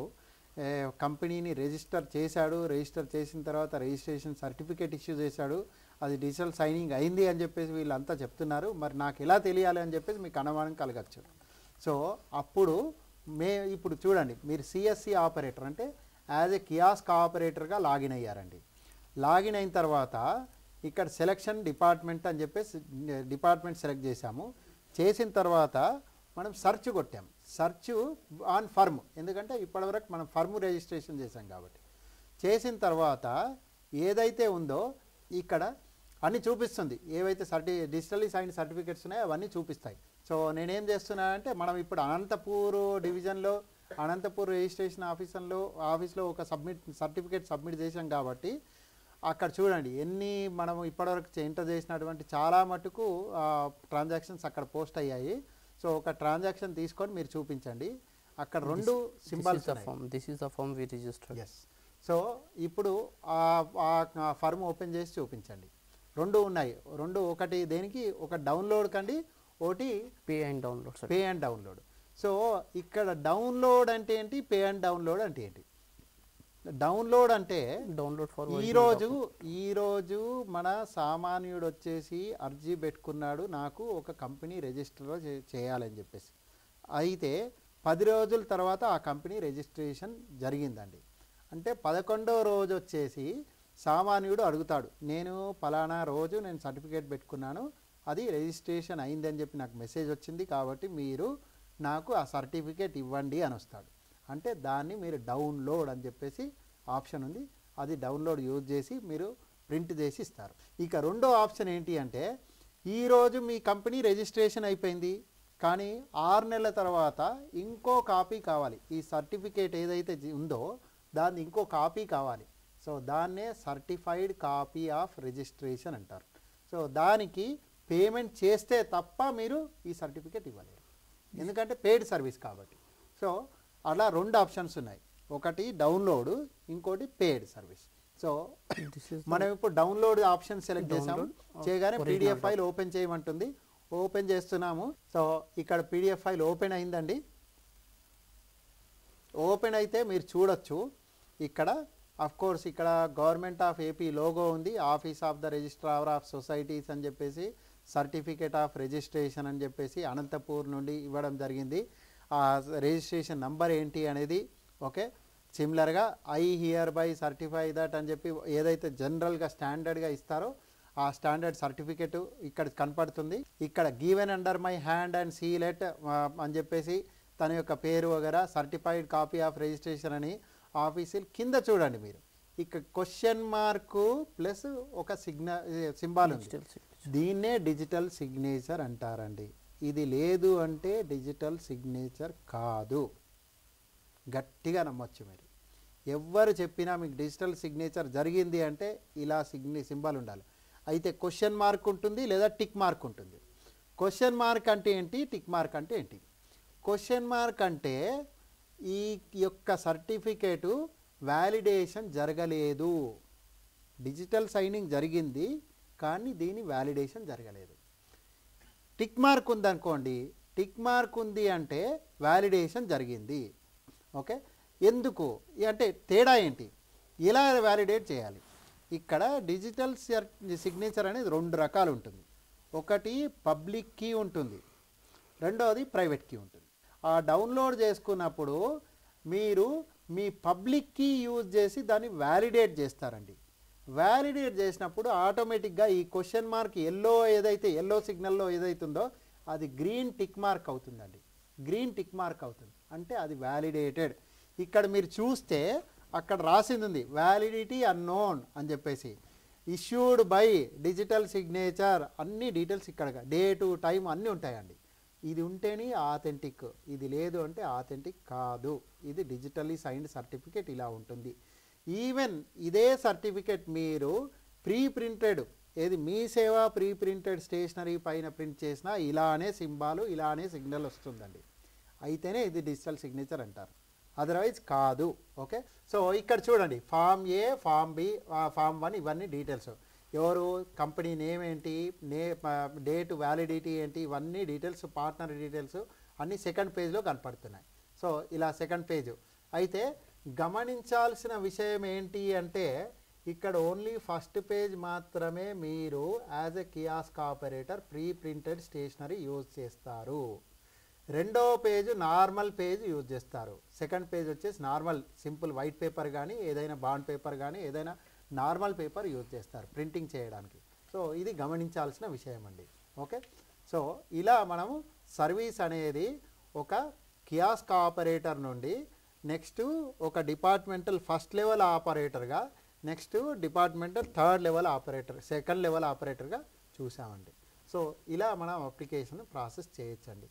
కంపెనీని రిజిస్టర్ చేశాడు, రిజిస్టర్ చేసిన తర్వాత రిజిస్ట్రేషన్ సర్టిఫికేట్ ఇష్యూ చేశాడు, అది డిజిటల్ సైనింగ్ అయింది అని చెప్పేసి వీళ్ళంతా చెప్తున్నారు, మరి నాకు ఎలా తెలియాలి అని చెప్పేసి మీకు అనుమానం కలగచ్చు. సో అప్పుడు ఇప్పుడు చూడండి, మీరు సిఎస్సి ఆపరేటర్ అంటే యాజ్ ఏ కియాస్క్ ఆపరేటర్గా లాగిన్ అయ్యారండి. లాగిన్ అయిన తర్వాత ఇక్కడ సెలక్షన్ డిపార్ట్మెంట్ అని చెప్పేసి డిపార్ట్మెంట్ సెలెక్ట్ చేసాము. చేసిన తర్వాత మనం సర్చ్ కొట్టాం, సర్చ్ ఆన్ ఫర్మ్, ఎందుకంటే ఇప్పటివరకు మనం ఫర్మ్ రిజిస్ట్రేషన్ చేసాం కాబట్టి. చేసిన తర్వాత ఏదైతే ఉందో ఇక్కడ అన్నీ చూపిస్తుంది, ఏవైతే డిజిటల్లీ సైన్ సర్టిఫికేట్స్ ఉన్నాయో అవన్నీ చూపిస్తాయి. సో నేనేం చేస్తున్నానంటే మనం ఇప్పుడు అనంతపూర్ డివిజన్లో అనంతపూర్ రిజిస్ట్రేషన్ ఆఫీస్లో ఒక సర్టిఫికేట్ సబ్మిట్ చేసాం కాబట్టి అక్కడ చూడండి ఎన్ని మనం ఇప్పటివరకు ఎంటర్ చేసినటువంటి చాలా మటుకు ట్రాన్సాక్షన్స్ అక్కడ పోస్ట్ అయ్యాయి. సో ఒక ట్రాన్సాక్షన్ తీసుకొని మీరు చూపించండి. అక్కడ 2 సింబల్స్ ఎస్. సో ఇప్పుడు ఆ ఫర్మ్ ఓపెన్ చేసి చూపించండి. 2 ఉన్నాయి, 2 ఒకటి దేనికి, ఒక డౌన్లోడ్ కండి, ఒకటి పే అండ్ డౌన్లోడ్. సో ఇక్కడ డౌన్లోడ్ అంటే ఏంటి, పే అండ్ డౌన్లోడ్ అంటే ఏంటి? డౌన్లోడ్ అంటే ఈరోజు మన సామాన్యుడు వచ్చేసి అర్జీ పెట్టుకున్నాడు, నాకు ఒక కంపెనీ రిజిస్టర్ చేయాలని చెప్పేసి. అయితే 10 రోజుల తర్వాత ఆ కంపెనీ రిజిస్ట్రేషన్ జరిగిందండి. అంటే 11వ రోజు వచ్చేసి సామాన్యుడు అడుగుతాడు, నేను ఫలానా రోజు నేను సర్టిఫికేట్ పెట్టుకున్నాను, అది రిజిస్ట్రేషన్ అయిందని చెప్పి నాకు మెసేజ్ వచ్చింది, కాబట్టి మీరు నాకు ఆ సర్టిఫికేట్ ఇవ్వండి అని వస్తాడు. అంటే దాన్ని మీరు డౌన్లోడ్ అని చెప్పేసి ఆప్షన్ ఉంది, అది డౌన్లోడ్ యూజ్ చేసి మీరు ప్రింట్ చేసి ఇస్తారు. ఇక రెండో ఆప్షన్ ఏంటి అంటే, ఈరోజు మీ కంపెనీ రిజిస్ట్రేషన్ అయిపోయింది, కానీ 6 నెలల తర్వాత ఇంకో కాపీ కావాలి, ఈ సర్టిఫికేట్ ఏదైతే ఉందో దాన్ని ఇంకో కాపీ కావాలి. సో దాన్నే సర్టిఫైడ్ కాపీ ఆఫ్ రిజిస్ట్రేషన్ అంటారు. సో దానికి పేమెంట్ చేస్తే తప్ప మీరు ఈ సర్టిఫికేట్ ఇవ్వలేరు, ఎందుకంటే పెయిడ్ సర్వీస్ కాబట్టి. సో అలా 2 ఆప్షన్స్ ఉన్నాయి, ఒకటి డౌన్లోడ్, ఇంకోటి పెయిడ్ సర్వీస్. సో మనం ఇప్పుడు డౌన్లోడ్ ఆప్షన్ సెలెక్ట్ చేసాము, చేయగానే పీడిఎఫ్ ఫైల్ ఓపెన్ చేయమంటుంది, ఓపెన్ చేస్తున్నాము. సో ఇక్కడ పీడిఎఫ్ ఫైల్ ఓపెన్ అయిందండి. ఓపెన్ అయితే మీరు చూడొచ్చు, ఇక్కడ కోర్స్ ఇక్కడ గవర్నమెంట్ ఆఫ్ ఏపీ లోగో ఉంది, office of the registrar of societies అని చెప్పేసి, సర్టిఫికేట్ ఆఫ్ రిజిస్ట్రేషన్ అని చెప్పేసి అనంతపూర్ నుండి ఇవ్వడం జరిగింది. ఆ రిజిస్ట్రేషన్ నంబర్ ఏంటి అనేది. ఓకే, సిమిలర్గా I here by certify that అని చెప్పి ఏదైతే జనరల్గా స్టాండర్డ్గా ఇస్తారో ఆ స్టాండర్డ్ సర్టిఫికెట్ ఇక్కడ కనపడుతుంది. ఇక్కడ given under my hand and seal at అని చెప్పేసి తన యొక్క పేరు వగేరా సర్టిఫైడ్ కాపీ ఆఫ్ రిజిస్ట్రేషన్ అని ఆఫీషియల్ కింద చూడండి మీరు. ఇక్కడ క్వశ్చన్ మార్కు ప్లస్ ఒక సింబాల్ ఉంది. దీన్నే డిజిటల్ సిగ్నేచర్ అంటారండి. ఇది లేదు అంటే డిజిటల్ సిగ్నేచర్ కాదు. గట్టిగా నమ్మొచ్చు మీరు. ఎవరు చెప్పినా మీకు డిజిటల్ సిగ్నేచర్ జరిగింది అంటే ఇలా సింబల్ ఉండాలి. అయితే క్వశ్చన్ మార్క్ ఉంటుంది లేదా టిక్ మార్క్ ఉంటుంది. క్వశ్చన్ మార్క్ అంటే ఏంటి, టిక్ మార్క్ అంటే ఏంటి? క్వశ్చన్ మార్క్ అంటే ఈ యొక్క సర్టిఫికేటు వ్యాలిడేషన్ జరగలేదు, డిజిటల్ సైనింగ్ జరిగింది కానీ దీని వ్యాలిడేషన్ జరగలేదు. టిక్ మార్క్ ఉందనుకోండి, టిక్ మార్క్ ఉంది అంటే వ్యాలిడేషన్ జరిగింది. ఓకే, ఎందుకు అంటే తేడా ఏంటి, ఎలా వ్యాలిడేట్ చేయాలి? ఇక్కడ డిజిటల్ సిగ్నేచర్ అనేది 2 రకాలు ఉంటుంది. ఒకటి పబ్లిక్ కీ ఉంటుంది, రెండవది ప్రైవేట్ కీ ఉంటుంది. ఆ డౌన్లోడ్ చేసుకున్నప్పుడు మీరు మీ పబ్లిక్ కీ యూజ్ చేసి దాన్ని వ్యాలిడేట్ చేస్తారండి. వ్యాలిడేట్ చేసినప్పుడు ఆటోమేటిక్గా ఈ క్వశ్చన్ మార్క్ ఎల్లో సిగ్నల్లో ఏదైతుందో అది గ్రీన్ టిక్ మార్క్ అవుతుందండి. గ్రీన్ టిక్ మార్క్ అవుతుంది అంటే అది వ్యాలిడేటెడ్. ఇక్కడ మీరు చూస్తే అక్కడ రాసింది ఉంది వ్యాలిడిటీ అన్నోన్ అని చెప్పేసి, ఇష్యూడ్ బై డిజిటల్ సిగ్నేచర్ అన్ని డీటెయిల్స్ ఇక్కడ డేటు టైం అన్నీ ఉంటాయండి. ఇది ఉంటేనే ఆథెంటిక్, ఇది లేదు అంటే ఆథెంటిక్ కాదు. ఇది డిజిటల్లీ సైన్డ్ సర్టిఫికేట్ ఇలా ఉంటుంది. ఈవెన్ ఇదే సర్టిఫికేట్ మీరు ప్రీ ప్రింటెడ్ ఏది మీ సేవ ప్రీ ప్రింటెడ్ స్టేషనరీ పైన ప్రింట్ చేసినా ఇలానే సింబాలు ఇలానే సిగ్నల్ వస్తుందండి. అయితేనే ఇది డిజిటల్ సిగ్నేచర్ అంటారు, అదర్వైజ్ కాదు. ఓకే, సో ఇక్కడ చూడండి ఫామ్ ఏ, ఫామ్ బి, ఫామ్ 1 ఇవన్నీ డీటెయిల్స్. ఎవరు, కంపెనీ నేమ్ ఏంటి, డేట్ వ్యాలిడిటీ ఏంటి, ఇవన్నీ డీటెయిల్స్, పార్ట్నర్ డీటెయిల్స్ అన్నీ సెకండ్ పేజ్లో కనపడుతున్నాయి. సో ఇలా సెకండ్ పేజ్. అయితే గమనించాల్సిన విషయం ఏంటి అంటే ఇక్కడ ఓన్లీ ఫస్ట్ పేజ్ మాత్రమే మీరు as a kiosk operator pre printed stationery use చేస్తారు. రెండో పేజ్ నార్మల్ పేజ్ యూజ్ చేస్తారు. సెకండ్ పేజ్ వచ్చేసి నార్మల్ సింపుల్ వైట్ పేపర్ కానీ ఏదైనా బాండ్ పేపర్ కానీ ఏదైనా నార్మల్ పేపర్ యూజ్ చేస్తారు ప్రింటింగ్ చేయడానికి. సో ఇది గమనించాల్సిన విషయం అండి. ఓకే, సో ఇలా మనము సర్వీస్ అనేది ఒక కియాస్క్ ఆపరేటర్ నుండి నెక్స్ట్ ఒక డిపార్ట్మెంటల్ ఫస్ట్ లెవెల్ ఆపరేటర్గా, next departmental third level operator, second level ఆపరేటర్గా చూసామండి. సో ఇలా మనం అప్లికేషన్ ప్రాసెస్ చేయొచ్చండి.